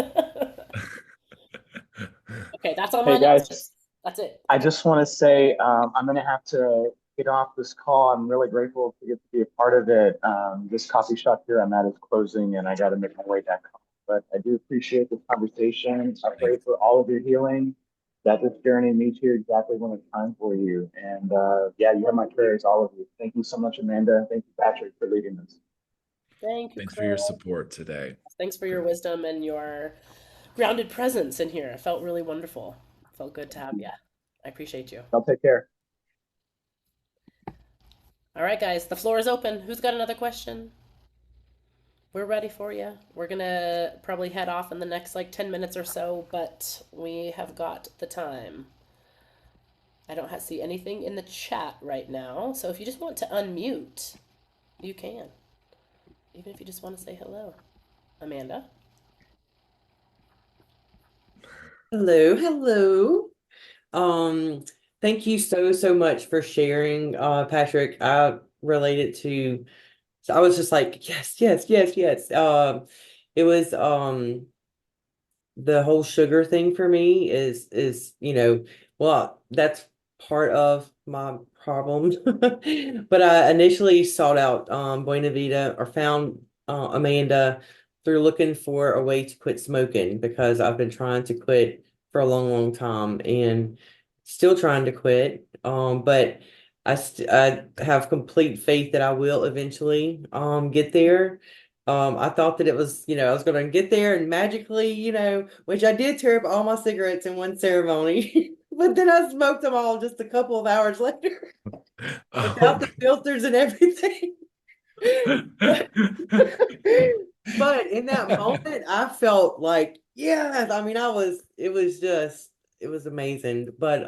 Okay, that's all my Hey announcements. guys, That's it. I just want to say I'm going to have to get off this call. I'm really grateful to get to be a part of it. This coffee shop here I'm at is closing, and I got to make my way back home. But I do appreciate this conversation. I pray Thanks. for all of your healing, that this journey meets you exactly when it's time for you. And yeah, you have my prayers, all of you. Thank you so much, Amanda. Thank you, Patrick, for leading this. Thank you, Thanks for your Chris. support today, Thanks for your Chris. wisdom and your grounded presence in here. It felt really wonderful. Felt good to have you. I appreciate you. Y'all take care. All right, guys, the floor is open. Who's got another question? We're ready for you. We're gonna probably head off in the next like 10 minutes or so, but we have got the time. I don't see anything in the chat right now, so if you just want to unmute, you can. Even if you just want to say hello. Amanda? Hello, hello. Um, Thank you so much for sharing, Patrick. I related to, so I was just like, yes. It was the whole sugar thing for me is, well, that's part of my problem. But I initially sought out Buena Vida or found Amanda through looking for a way to quit smoking because I've been trying to quit for a long time and still trying to quit. But I have complete faith that I will eventually get there. I thought that it was, I was going to get there and magically, which I did tear up all my cigarettes in one ceremony, but then I smoked them all just a couple of hours later without Oh, the filters and everything. But, but in that moment, I felt like, yes, I mean, it was amazing. But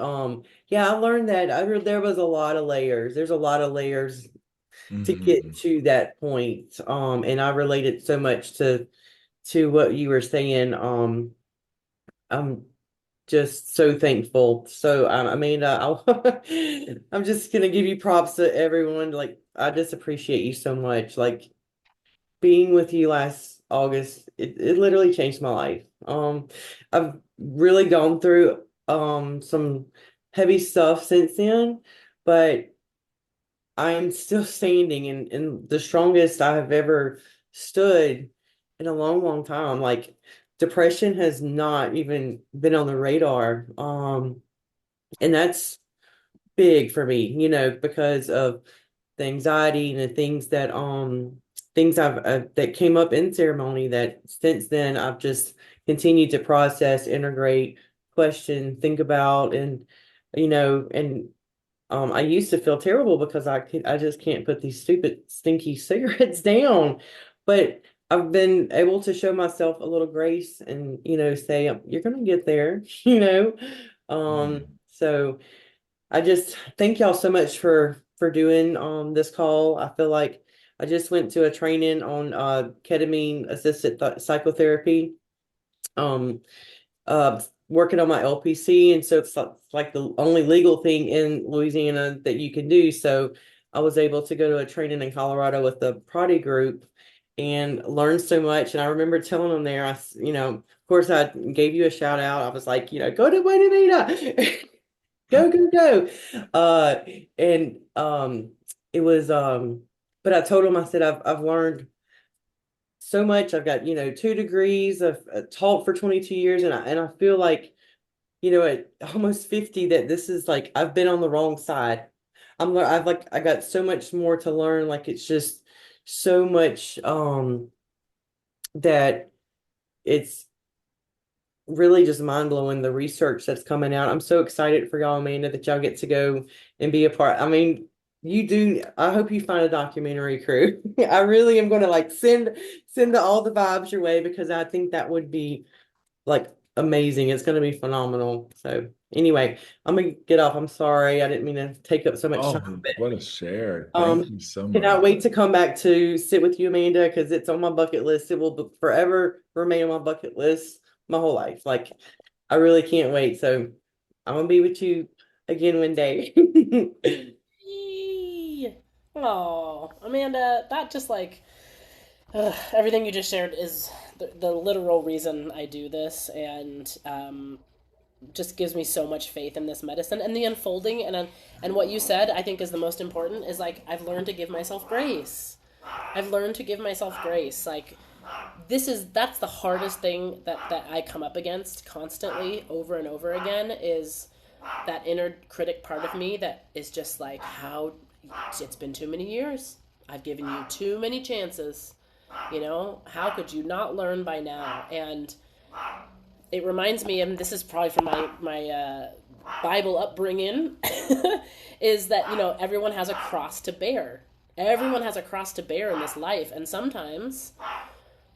yeah, I learned that there was a lot of layers. There's a lot of layers to get mhm. to that point. And I related so much to what you were saying. I'm just so thankful. So I mean, I'm just gonna give you props to everyone. Like I just appreciate you so much. Like being with you last August, it literally changed my life. I've really gone through some heavy stuff since then, but I'm still standing and the strongest I have ever stood in a long time. Like depression has not even been on the radar. And that's big for me, because of the anxiety and the things that came up in ceremony that since then I've just continued to process, integrate, question, think about, and I used to feel terrible because I just can't put these stupid stinky cigarettes down. But I've been able to show myself a little grace and, say, you're gonna get there, So I just thank y'all so much for doing this call. I feel like I just went to a training on ketamine assisted psychotherapy. Um Working on my LPC, and so it's like the only legal thing in Louisiana that you can do. So I was able to go to a training in Colorado with the Prodi group and learn so much. And I remember telling them there, of course, I gave you a shout out. I was like, go to Buena go, go, go. Uh, and it was but I told them, I said, I've learned so much. I've got, 2 degrees. I've taught for 22 years, and I feel like, at almost 50, that this is like I've been on the wrong side. I got so much more to learn. Like it's just so much that it's really just mind blowing, the research that's coming out. I'm so excited for y'all, Amanda, that y'all get to go and be a part. I mean, you do. I hope you find a documentary crew. I really am going to like send all the vibes your way, because I think that would be like amazing. It's going to be phenomenal. So anyway, I'm gonna get off. I'm sorry. I didn't mean to take up so much time. Oh, what a share. Thank Um, you so much. Cannot wait to come back to sit with you, Amanda, because it's on my bucket list. It will forever remain on my bucket list my whole life. Like, I really can't wait. So I'm gonna be with you again one day. Oh, Amanda, that just like everything you just shared is the literal reason I do this, and just gives me so much faith in this medicine and the unfolding. And what you said, I think, is the most important. Is like I've learned to give myself grace. I've learned to give myself grace. Like that's the hardest thing that I come up against constantly over and over again, is that inner critic part of me that is just like, how it's been too many years. I've given you too many chances. How could you not learn by now? And it reminds me, and this is probably from my Bible upbringing, is that everyone has a cross to bear. Everyone has a cross to bear in this life, and sometimes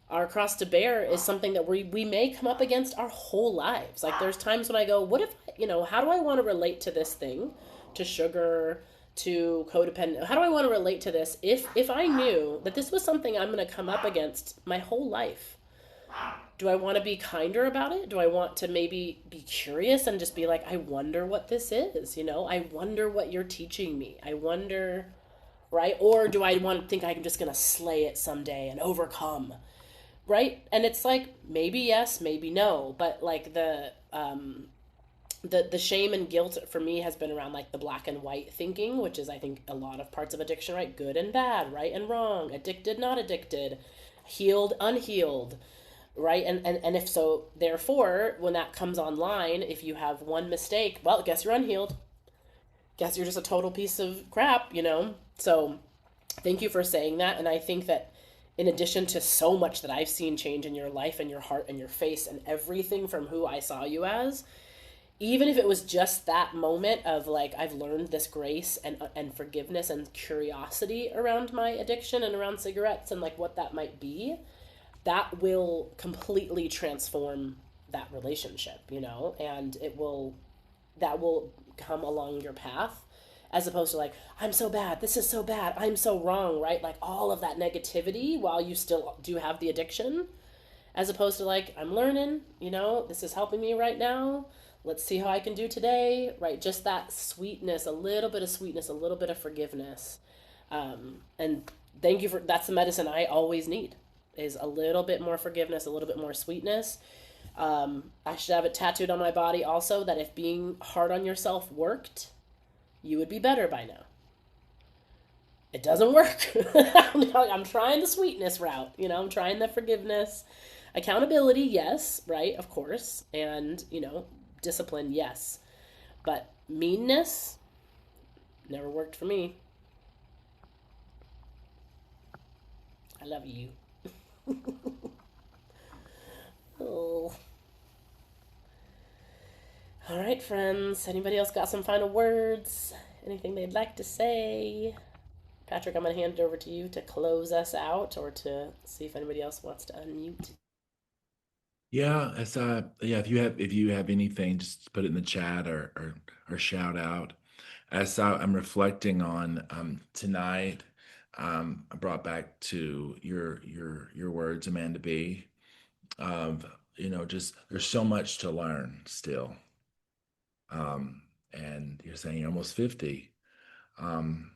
our cross to bear is something that we may come up against our whole lives. Like there's times when I go, what if how do I want to relate to this thing, to sugar, to codependent? How do I want to relate to this if I knew that this was something I'm going to come up against my whole life? Do I want to be kinder about it? Do I want to maybe be curious and just be like, I wonder what this is, I wonder what you're teaching me. I wonder, right? Or do I want to think I'm just going to slay it someday and overcome, right? And it's like, maybe yes, maybe no. But like the shame and guilt for me has been around like the black and white thinking, which is I think a lot of parts of addiction, right? Good and bad, right and wrong, addicted, not addicted, healed, unhealed, right? And if so, therefore, when that comes online, if you have one mistake, well, guess you're unhealed. Guess you're just a total piece of crap. So thank you for saying that. And I think that in addition to so much that I've seen change in your life and your heart and your face and everything from who I saw you as, even if it was just that moment of like, I've learned this grace and forgiveness and curiosity around my addiction and around cigarettes and like what that might be, that will completely transform that relationship, and that will come along your path, as opposed to like, I'm so bad, this is so bad, I'm so wrong, right? Like all of that negativity while you still do have the addiction, as opposed to like, I'm learning, this is helping me right now. Let's see how I can do today, right? Just that sweetness, a little bit of sweetness, a little bit of forgiveness. And thank you that's the medicine I always need, is a little bit more forgiveness, a little bit more sweetness. I should have it tattooed on my body also, that if being hard on yourself worked, you would be better by now. It doesn't work. I'm trying the sweetness route, I'm trying the forgiveness. Accountability, yes, right, of course. And, discipline, yes. But meanness never worked for me. I love you. Oh. All right, friends. Anybody else got some final words? anything they'd like to say? Patrick, I'm going to hand it over to you to close us out or to see if anybody else wants to unmute. Yeah, yeah, if you have anything, just put it in the chat or shout out. I'm reflecting on tonight, I brought back to your words, Amanda B. Of just there's so much to learn still. And you're saying you're almost 50. Um,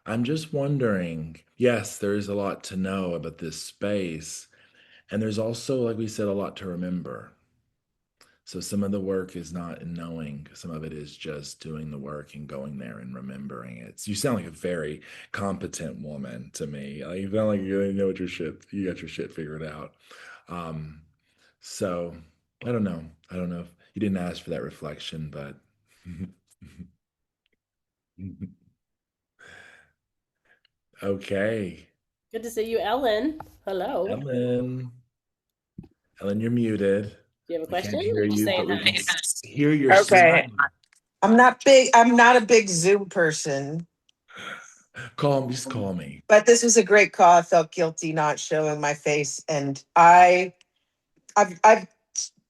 I'm just wondering, yes, there's a lot to know about this space, and there's also, like we said, a lot to remember. So some of the work is not in knowing, some of it is just doing the work and going there and remembering it. So you sound like a very competent woman to me. Like you sound like you really know what you got your shit figured out. Um, so I don't know if you didn't ask for that reflection, but okay. Good to see you, Ellen. Hello. Ellen, Ellen, you're muted. Do you have a We question? can't Or hear just you, saying but we hi? can hear your smile. Okay. I'm not a big Zoom person, Just call me. but this was a great call. I felt guilty not showing my face. And I've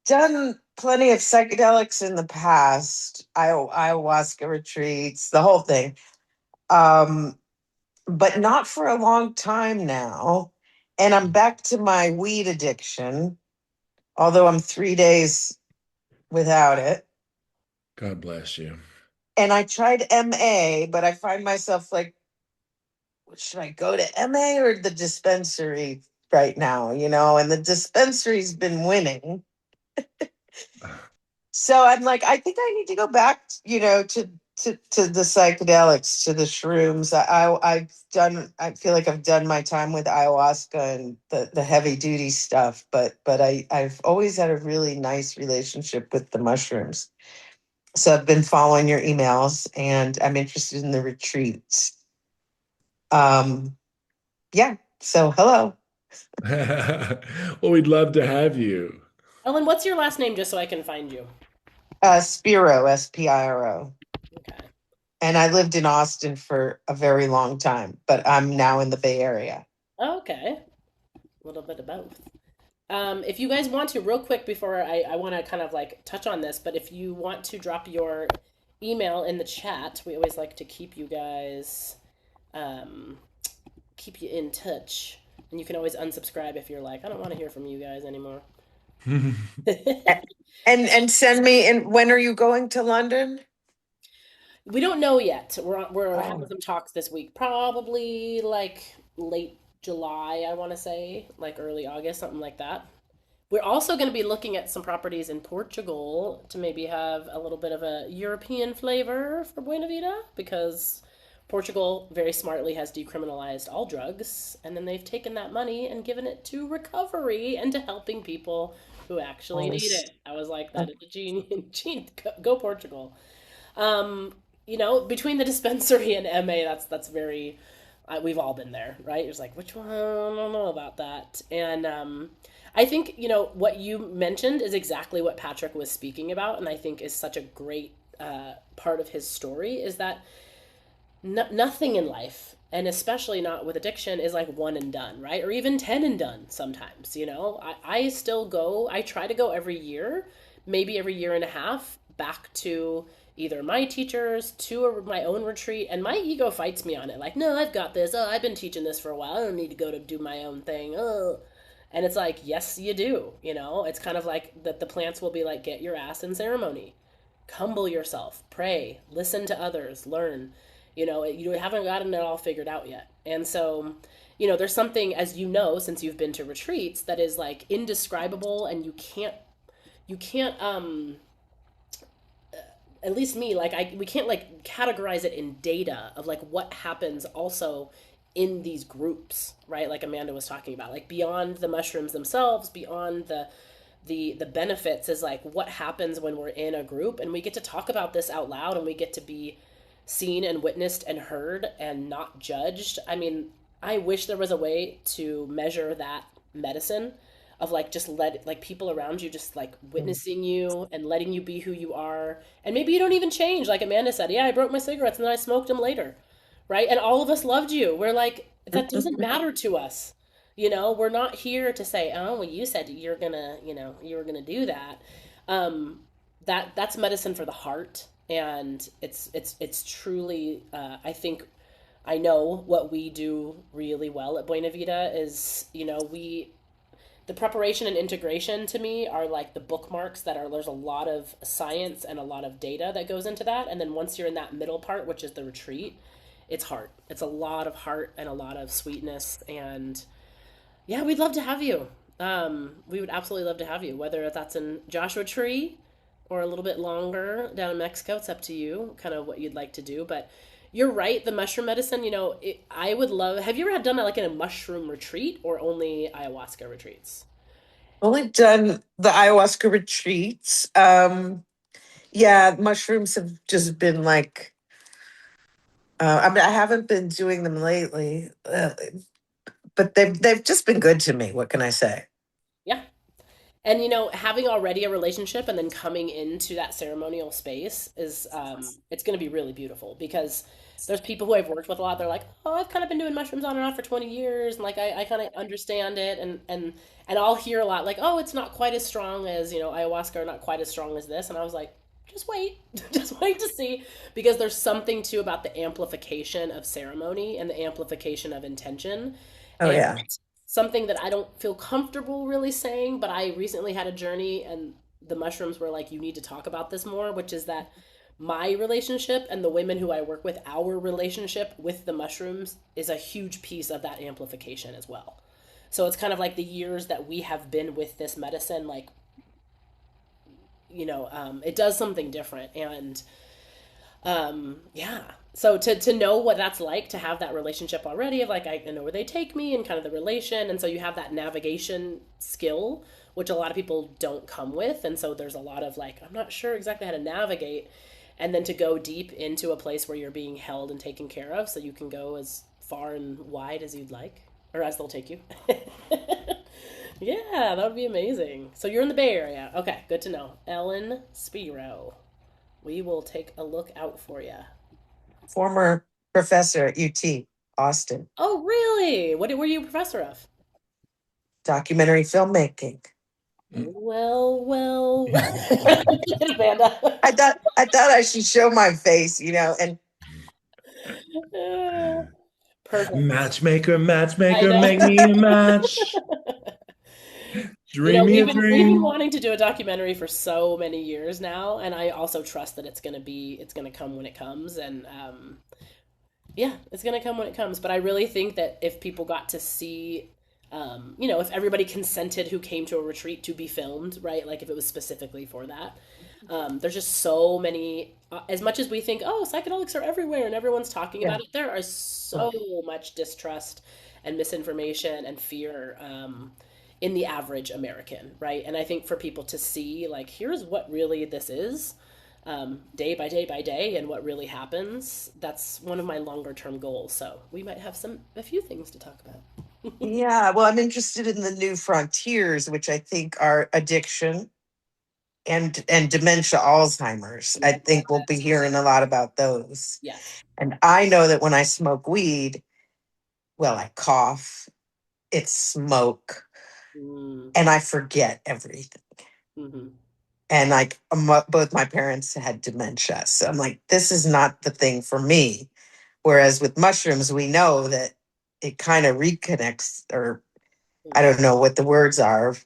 done plenty of psychedelics in the past, ayahuasca retreats, the whole thing. Um, but not for a long time now. And I'm back to my weed addiction, although I'm 3 days without it. God bless you. And I tried MA, but I find myself like, should I go to MA or the dispensary right now? And the dispensary's been winning. So I'm like, I think I need to go back, to the psychedelics, to the shrooms. I feel like I've done my time with ayahuasca and the heavy duty stuff, but I've always had a really nice relationship with the mushrooms. So I've been following your emails and I'm interested in the retreats. Um, yeah. So hello. Well, we'd love to have you. Ellen, what's your last name just so I can find you? Spiro, Spiro. Okay. And I lived in Austin for a very long time, but I'm now in the Bay Area. Okay. A little bit of both. If you guys want to, real quick before I want to kind of like touch on this, but if you want to drop your email in the chat, we always like to keep you guys, keep you in touch. And you can always unsubscribe if you're like, I don't want to hear from you guys anymore. And send me. And when are you going to London? We don't know yet. We're Oh, having some talks this week, probably like late July, I want to say, like early August, something like that. We're also going to be looking at some properties in Portugal to maybe have a little bit of a European flavor for Buena Vida because Portugal very smartly has decriminalized all drugs and then they've taken that money and given it to recovery and to helping people who actually need nice. it. I was like, that is a genius. Go Portugal. Um, between the dispensary and MA, that's very. We've all been there, right? It's like, which one? I don't know about that. And I think what you mentioned is exactly what Patrick was speaking about, and I think is such a great part of his story is that nothing in life, and especially not with addiction, is like one and done, right? Or even 10 and done sometimes. I still go. I try to go every year, maybe every year and a half, back to either my teachers to my own retreat, and my ego fights me on it like, no, I've got this. Oh, I've been teaching this for a while, I don't need to go to do my own thing. Oh. And it's like, yes, you do. It's kind of like that the plants will be like, get your ass in ceremony, humble yourself, pray, listen to others, learn. You haven't gotten it all figured out yet. And so there's something, as since you've been to retreats, that is like indescribable, and you can't at least me, like we can't like categorize it in data of like what happens also in these groups, right? Like Amanda was talking about, like beyond the mushrooms themselves, beyond the benefits, is like what happens when we're in a group and we get to talk about this out loud and we get to be seen and witnessed and heard and not judged. I mean, I wish there was a way to measure that medicine. of like just let like people around you just like witnessing you and letting you be who you are. And maybe you don't even change. Like Amanda said, yeah, I broke my cigarettes and then I smoked them later. Right? And all of us loved you. We're like, that doesn't matter to us. We're not here to say, oh, well, you said you're gonna, you were gonna do that. Um, that's medicine for the heart, and it's truly, I think, I know what we do really well at Buena Vida is, the preparation and integration to me are like the bookmarks that are, there's a lot of science and a lot of data that goes into that. And then once you're in that middle part, which is the retreat, it's heart. It's a lot of heart and a lot of sweetness. And yeah, we'd love to have you. We would absolutely love to have you, whether that's in Joshua Tree or a little bit longer down in Mexico. It's up to you, kind of what you'd like to do. But you're right, the mushroom medicine, I would love. Have you ever done that like in a mushroom retreat or only ayahuasca retreats? Only done the ayahuasca retreats. Yeah, mushrooms have just been like, I mean, I haven't been doing them lately, but they've just been good to me. What can I say? Yeah. And having already a relationship and then coming into that ceremonial space is it's going to be really beautiful because there's people who I've worked with a lot. They're like, oh, I've kind of been doing mushrooms on and off for 20 years, and like I kind of understand it, and I'll hear a lot like, oh, it's not quite as strong as ayahuasca, or not quite as strong as this, and I was like, just wait, just wait to see, because there's something too about the amplification of ceremony and the amplification of intention, Oh and yeah. something that I don't feel comfortable really saying, but I recently had a journey and the mushrooms were like, you need to talk about this more, which is that my relationship and the women who I work with, our relationship with the mushrooms is a huge piece of that amplification as well. So it's kind of like the years that we have been with this medicine, like, it does something different. And yeah. So to know what that's like to have that relationship already of like I know where they take me and kind of the relation, and so you have that navigation skill, which a lot of people don't come with, and so there's a lot of like I'm not sure exactly how to navigate, and then to go deep into a place where you're being held and taken care of, so you can go as far and wide as you'd like, or as they'll take you. Yeah, that would be amazing. So you're in the Bay Area. Okay, good to know. Ellen Spiro. We will take a look out for you. Former professor at UT Austin, Oh, really? What were you a professor of? documentary filmmaking. Well, well. Amanda. I thought I should show my face, and Perfect. Matchmaker, I matchmaker, know. make me a match. Dream me a We've been dream. wanting to do a documentary for so many years now, and I also trust that it's gonna come when it comes, and yeah, it's gonna come when it comes. But I really think that if people got to see, if everybody consented who came to a retreat to be filmed, right? Like if it was specifically for that, there's just so many. As much as we think, oh, psychedelics are everywhere and everyone's talking yeah. about it, there are so much distrust and misinformation and fear. In the average American, right? And I think for people to see, like, here's what really this is, day by day by day, and what really happens, that's one of my longer term goals. So we might have a few things to talk about. Yeah, well, I'm interested in the new frontiers, which I think are addiction and dementia, Alzheimer's. I think we'll be hearing a lot about those. Yes. And I know that when I smoke weed, well, I cough, it's smoke, Mm-hmm. and I forget everything. And like both my parents had dementia, so I'm like, this is not the thing for me. Whereas with mushrooms, we know that it kind of reconnects, or I don't know what the words are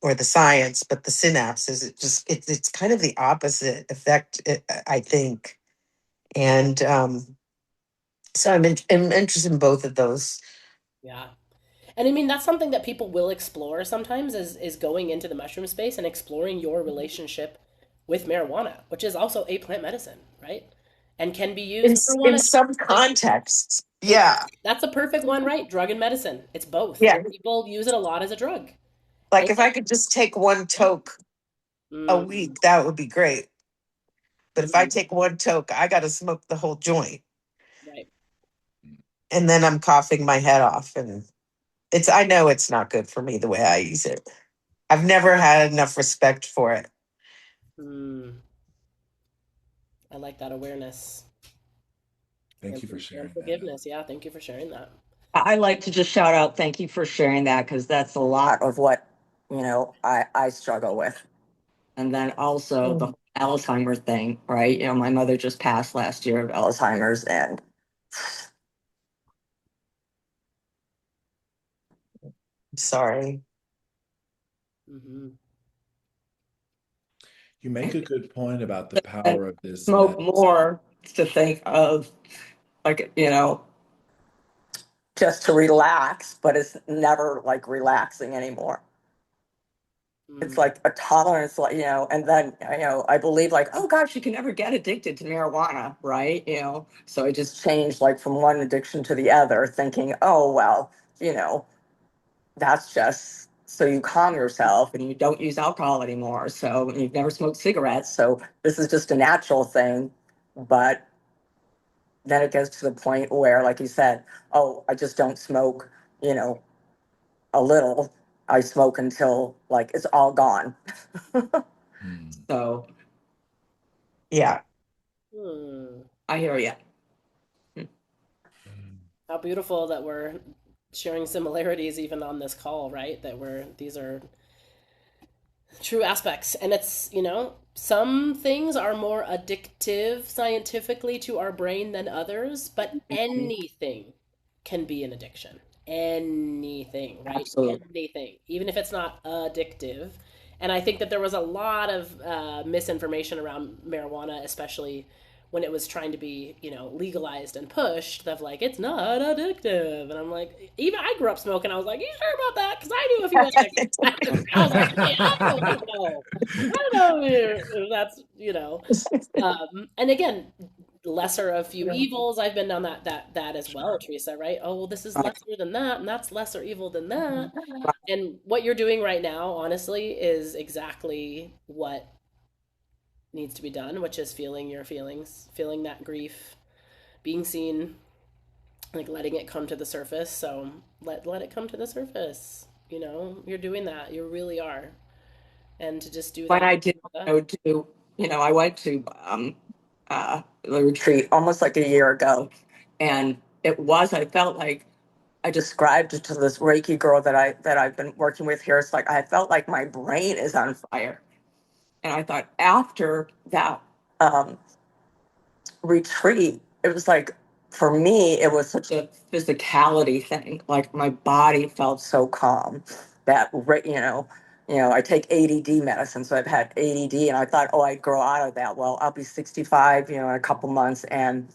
or the science, but the synapses, it's kind of the opposite effect, I think. And so I'm interested in both of those. Yeah. And I mean that's something that people will explore sometimes is going into the mushroom space and exploring your relationship with marijuana, which is also a plant medicine, right? And can be In used in marijuana some contexts, it, yeah, that's a perfect one, right? Drug and medicine. It's both. yeah. People use it a lot as a drug. Like And if I could just take one toke a mm, week, that would be great. But if I mhm, take one toke, I got to smoke the whole joint, right. and then I'm coughing my head off, and It's I know it's not good for me the way I use it. I've never had enough respect for it. Mm, I like that awareness Thank you for and sharing that. forgiveness. Yeah, thank you for sharing that. I like to just shout out, thank you for sharing that, because that's a lot of what, I struggle with. And then also the Mm. Alzheimer's thing, right? My mother just passed last year of Alzheimer's, and Sorry. Hmm. You make a good point about the power of this smoke medicine. more to think of, like, just to relax, but it's never like relaxing anymore. It's Mm. like a tolerance, like, and then, I believe, like, oh gosh, you can never get addicted to marijuana, right? So I just changed, like, from one addiction to the other, thinking, oh well, you know that's just so you calm yourself, and you don't use alcohol anymore, so you've never smoked cigarettes, so this is just a natural thing. But then it gets to the point where, like you said, oh, I just don't smoke, you know a little. I smoke until, like, it's all gone. Hmm. So Yeah. Hmm. I hear you. Hmm. How beautiful that we're sharing similarities even on this call, right? That these are true aspects. And it's, some things are more addictive scientifically to our brain than others, but anything can be an addiction. Anything, right? Absolutely. Anything, even if it's not addictive. And I think that there was a lot of misinformation around marijuana, especially when it was trying to be, legalized and pushed, of like, it's not addictive. And I'm like, even I grew up smoking. I was like, you sure about that? Because I knew a few addicts. I was like, yeah, I don't know. I don't know if that's, and again, lesser of few evils. I've been down that as well, Teresa, right? Oh, well, this is Right. lesser than that, and that's lesser evil than that. And what you're doing right now, honestly, is exactly what needs to be done, which is feeling your feelings, feeling that grief, being seen, like letting it come to the surface. So let it come to the surface. You're doing that. You really are. And to just do When that. I did go to, I went to the retreat almost like a year ago, and I felt like I described it to this Reiki girl that I've been working with here. It's like I felt like my brain is on fire, and I thought after that um, retreat, it was like, for me, it was such a physicality thing. Like, my body felt so calm that, I take ADD medicine, so I've had ADD, and I thought, oh, I'd grow out of that. Well, I'll be 65, in a couple months, and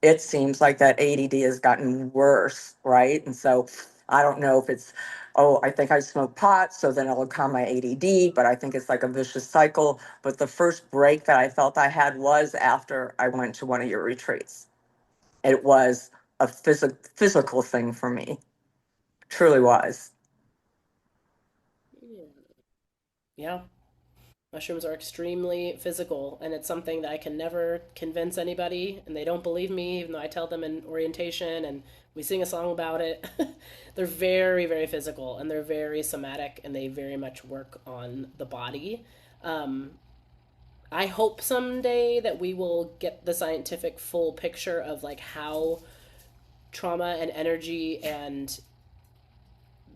it seems like that ADD has gotten worse, right? And so I don't know if it's, oh, I think I smoke pot, so then it'll calm my ADD, but I think it's like a vicious cycle. But the first break that I felt I had was after I went to one of your retreats. It was a physical thing for me. Truly was. Yeah. Mushrooms are extremely physical, and it's something that I can never convince anybody, and they don't believe me, even though I tell them in orientation and we sing a song about it. They're very, very physical, and they're very somatic, and they very much work on the body. Um, I hope someday that we will get the scientific full picture of like how trauma and energy and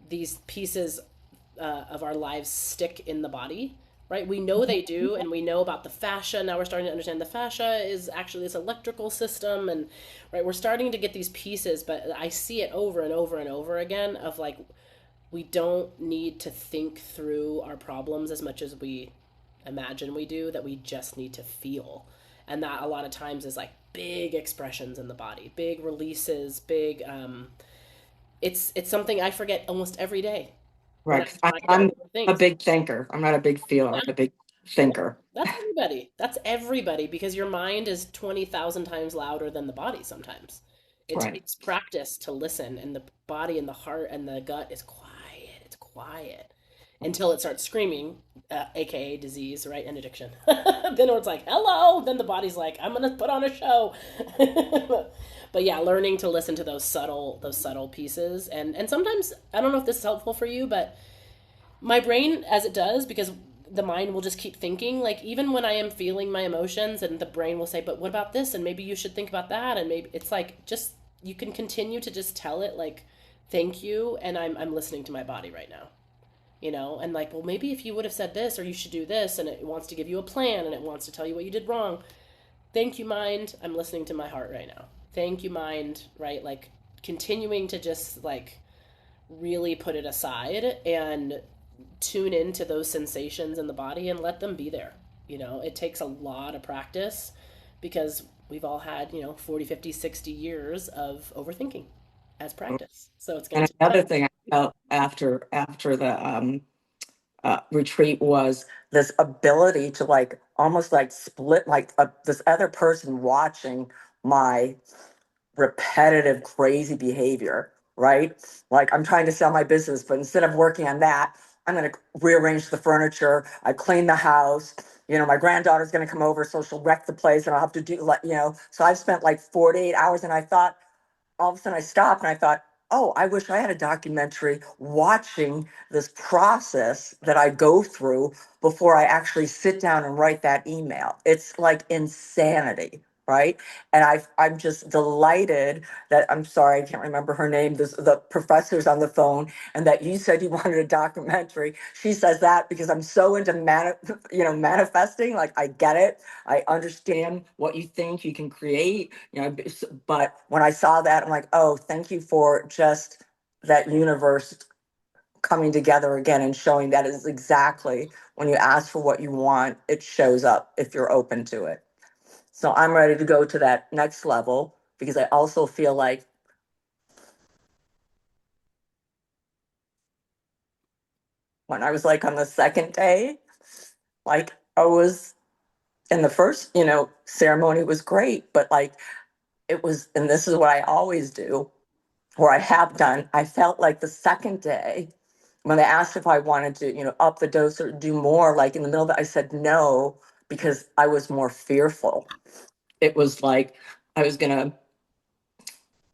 these pieces of our lives stick in the body, right? We know they do, and we know about the fascia. Now we're starting to understand the fascia is actually this electrical system, and right, we're starting to get these pieces. But I see it over and over and over again of like, we don't need to think through our problems as much as we imagine we do, that we just need to feel. And that a lot of times is like big expressions in the body, big releases, big it's something I forget almost every day when Right. I'm I, trying to I'm remember a things. big thinker. I'm not a big feeler. I'm a big thinker. That's everybody. That's everybody, because your mind is 20,000 times louder than the body sometimes. It Right. takes practice to listen, and the body and the heart and the gut is quiet. It's quiet until it starts screaming, aka disease, right? And addiction. Then it's like, hello. Then the body's like, I'm going to put on a show. But yeah, learning to listen to those subtle pieces, and sometimes I don't know if this is helpful for you, but my brain, as it does, because the mind will just keep thinking, like even when I am feeling my emotions, and the brain will say, but what about this, and maybe you should think about that, and maybe it's like, just you can continue to just tell it like, thank you, and I'm listening to my body right now, and like, well, maybe if you would have said this, or you should do this, and it wants to give you a plan, and it wants to tell you what you did wrong. Thank you, mind, I'm listening to my heart right now. Thank you, mind, right? Like continuing to just like really put it aside and tune into those sensations in the body and let them be there. It takes a lot of practice, because we've all had, 40, 50, 60 years of overthinking as practice. So it's going And to take another time. thing I felt after the retreat was this ability to like almost like split like this other person watching my repetitive crazy behavior, right? Like I'm trying to sell my business, but instead of working on that, I'm going to rearrange the furniture. I clean the house. My granddaughter's going to come over, so she'll wreck the place, and I'll have to do like, so I've spent like 48 hours, and I thought, all of a sudden I stopped and I thought, oh, I wish I had a documentary watching this process that I go through before I actually sit down and write that email. It's like insanity, right? And I'm just delighted that, I'm sorry, I can't remember her name, the professor's on the phone, and that you said you wanted a documentary. She says that because I'm so into manifesting. Like I get it. I understand what you think you can create, but when I saw that, I'm like, oh, thank you for just that universe coming together again and showing that is exactly when you ask for what you want, it shows up if you're open to it. So I'm ready to go to that next level, because I also feel like when I was like on the second day, like I was in the first, ceremony was great, but like it was, and this is what I always do, or I have done, I felt like the second day when they asked if I wanted to, up the dose or do more, like in the middle of it, I said no, because I was more fearful. It was like I was gonna,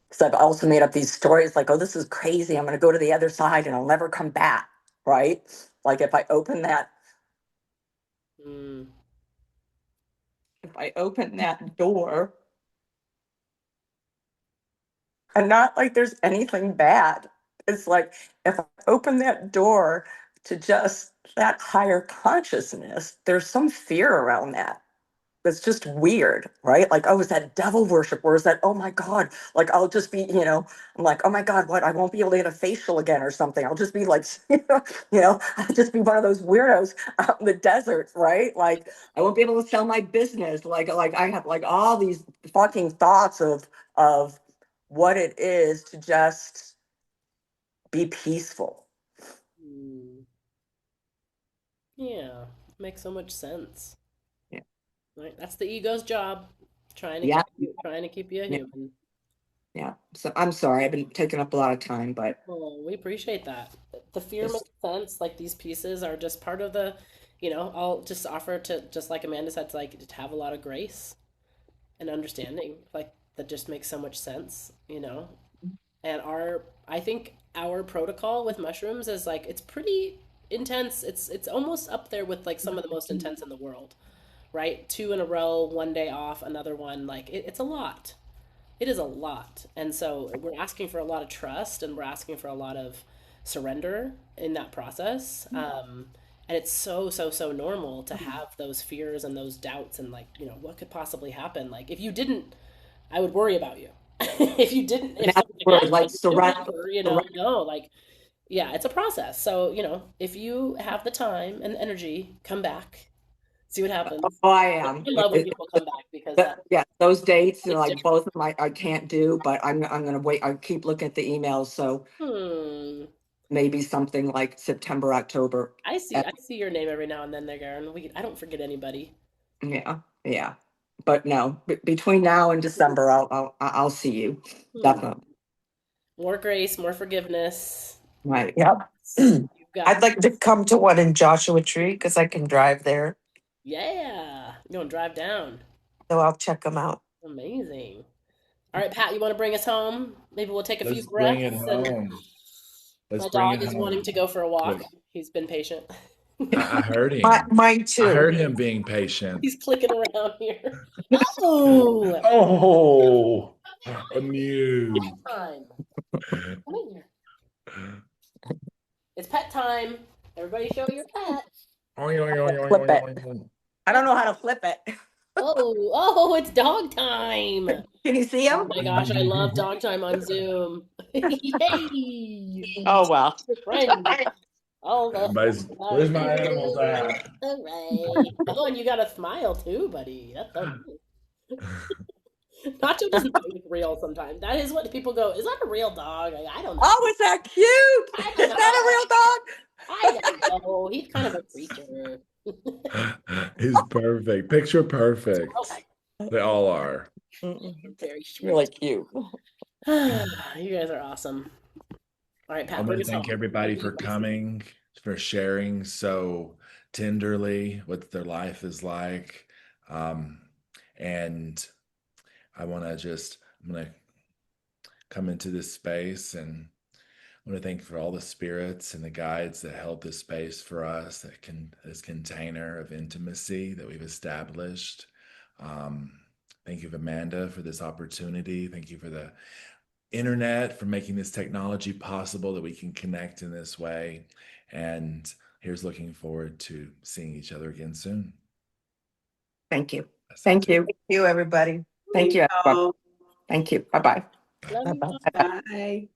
because I've also made up these stories like, oh, this is crazy. I'm gonna go to the other side and I'll never come back, right? Like Mm. if I open that door, and not like there's anything bad. It's like if I open that door to just that higher consciousness, there's some fear around that. That's just weird, right? Like, oh, is that devil worship? Or is that, oh my God, like I'll just be, I'm like, oh my God, what? I won't be able to get a facial again or something. I'll just be like, I'll just be one of those weirdos out in the desert, right? Like I won't be able to sell my business. Like I have like all these fucking thoughts of what it is to just be peaceful. Mm. Yeah, makes so much sense. Yeah. Right, that's the ego's job, trying to Yeah. keep you a Yeah. human. Yeah. So I'm sorry, I've been taking up a lot of time, but Well, we appreciate that. The fear just makes sense. Like these pieces are just part of the, I'll just offer to, just like Amanda said, to like to have a lot of grace and understanding. Like that just makes so much sense. And I think our protocol with mushrooms is like it's pretty intense. It's almost up there with like some of the most intense in the world, right? Two in a row, one day off, another one. Like it's a lot. It is a lot. And so we're asking for a lot of trust, and we're asking for a lot of surrender in that process. And it's so, so, so normal to have those fears and those doubts and like, what could possibly happen? Like if you didn't, I would worry about you. If you didn't, if that's something where like happened, it would never, surrender. no, like, yeah, it's a process. So, if you have the time and the energy, come back, see what happens. Oh, I I am. love when people come back, because Yeah, those dates are it's like different. both of my I can't do, but I'm gonna wait. I keep looking at the emails, so Hmm. maybe something like September, October. Uh, I see your name every now and then there, Garen. I don't forget anybody. yeah, yeah. But no, between now and December, I'll see you. Hmm. Definitely. More grace, more forgiveness. Right. Yep. You've got I'd like to this. come to one in Joshua Tree because I can drive there. Yeah. You're gonna drive down. So I'll check them out. Amazing. All right, Pat, you want to bring us home? Maybe we'll take a few Let's bring it breaths. And home. Let's my bring dog it is wanting home. to go for a walk. Look, He's been patient. I heard him. Mine I too. heard him being patient. He's clicking around here. Oh, Oh, amused. time. Come here. It's pet time. Everybody show your pet. Flip it. I don't know how to flip it. Oh, it's dog time. Can you see Oh him? my gosh, I love dog time on Zoom. Yay! Oh, well. Your friend. All the Everybody's, where's my animals at? Hooray. Oh, and you got a smile too, buddy. That's so nice. Nacho doesn't look real sometimes. That is what people go, is that a real dog? I don't know. Oh, is that cute? I don't Is that a real dog? I don't know. He's kind of a creature. He's perfect. Picture perfect. Okay. They all are. Very sweet. Really cute. You guys are awesome. All right, Pat. I bring want us to thank home. everybody for coming, for sharing so tenderly what their life is like. And I'm going to come into this space, and I want to thank for all the spirits and the guides that held this space for us, this container of intimacy that we've established. Thank you, Amanda, for this opportunity. Thank you for the internet, for making this technology possible that we can connect in this way. And here's looking forward to seeing each other again soon. Thank you. Thank you. Thank you, everybody. Thank you. Thank you. Bye-bye. Love you. Bye.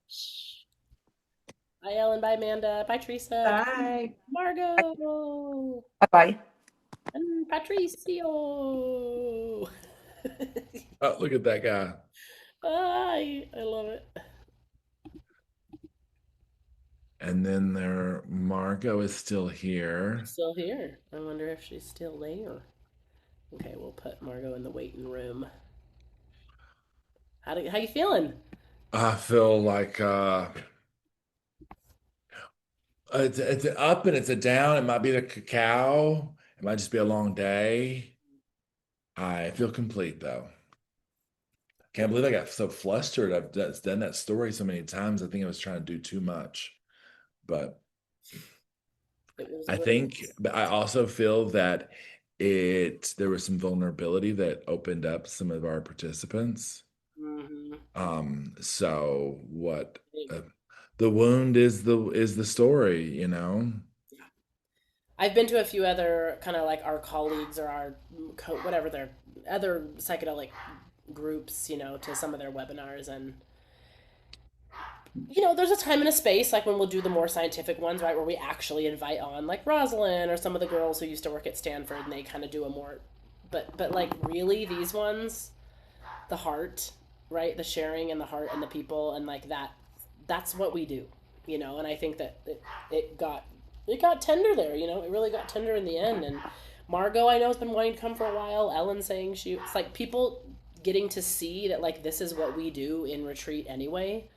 Bye, Ellen. Bye, Amanda. Bye, Teresa. Bye. Margot. Bye-bye. And Patricio. Oh, look at that guy. I love it. And then Margot is still here. Still here. I wonder if she's still there. Okay, we'll put Margot in the waiting room. How you feeling? I feel like it's an up and it's a down. It might be the cacao. It might just be a long day. I feel complete though. Can't believe I got so flustered. I've done that story so many times. I think I was trying to do too much. But I also feel that there was some vulnerability that opened up some of our participants. So what the wound is the story, you know. I've been to a few other kind of like our colleagues or our whatever their other psychedelic groups, you know, to some of their webinars, and you know, there's a time and a space, like when we'll do the more scientific ones, right, where we actually invite on like Rosalind or some of the girls who used to work at Stanford, and they kind of do a more, but like really these ones, the heart, right, the sharing and the heart and the people and like that's what we do, you know. And I think that it got tender there, you know. It really got tender in the end. And Margot, I know, has been wanting to come for a while. Ellen saying it's like people getting to see that like this is what we do in retreat anyway,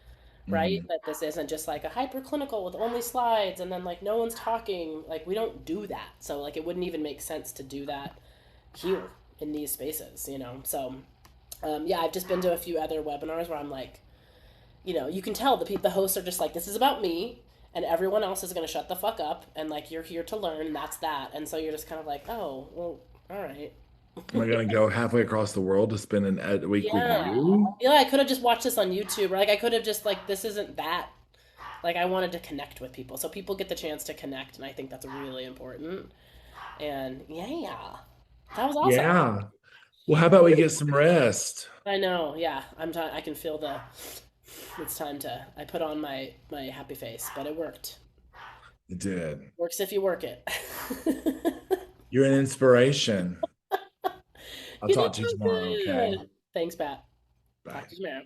right? That this isn't just like a hyperclinical with only slides and then like no one's talking. Like we don't do that. So like it wouldn't even make sense to do that here in these spaces, you know. So yeah, I've just been to a few other webinars where I'm like, you know, you can tell the hosts are just like, this is about me, and everyone else is going to shut the fuck up, and like you're here to learn, that's that. And so you're just kind of like, oh well, all right. Am I gonna go halfway across the world to spend a week with you? Yeah, I could have just watched this on YouTube, or like I could have just like, this isn't that. Like I wanted to connect with people, so people get the chance to connect, and I think that's really important. And yeah, that was awesome. Yeah. Well, how about we get some rest? I know. Yeah, I can feel it's time to. I put on my happy face, but it worked. It did. Works if you work it. You're an inspiration. I'll talk to you tomorrow. Okay. Thanks, Pat. Bye. Talk to you tomorrow.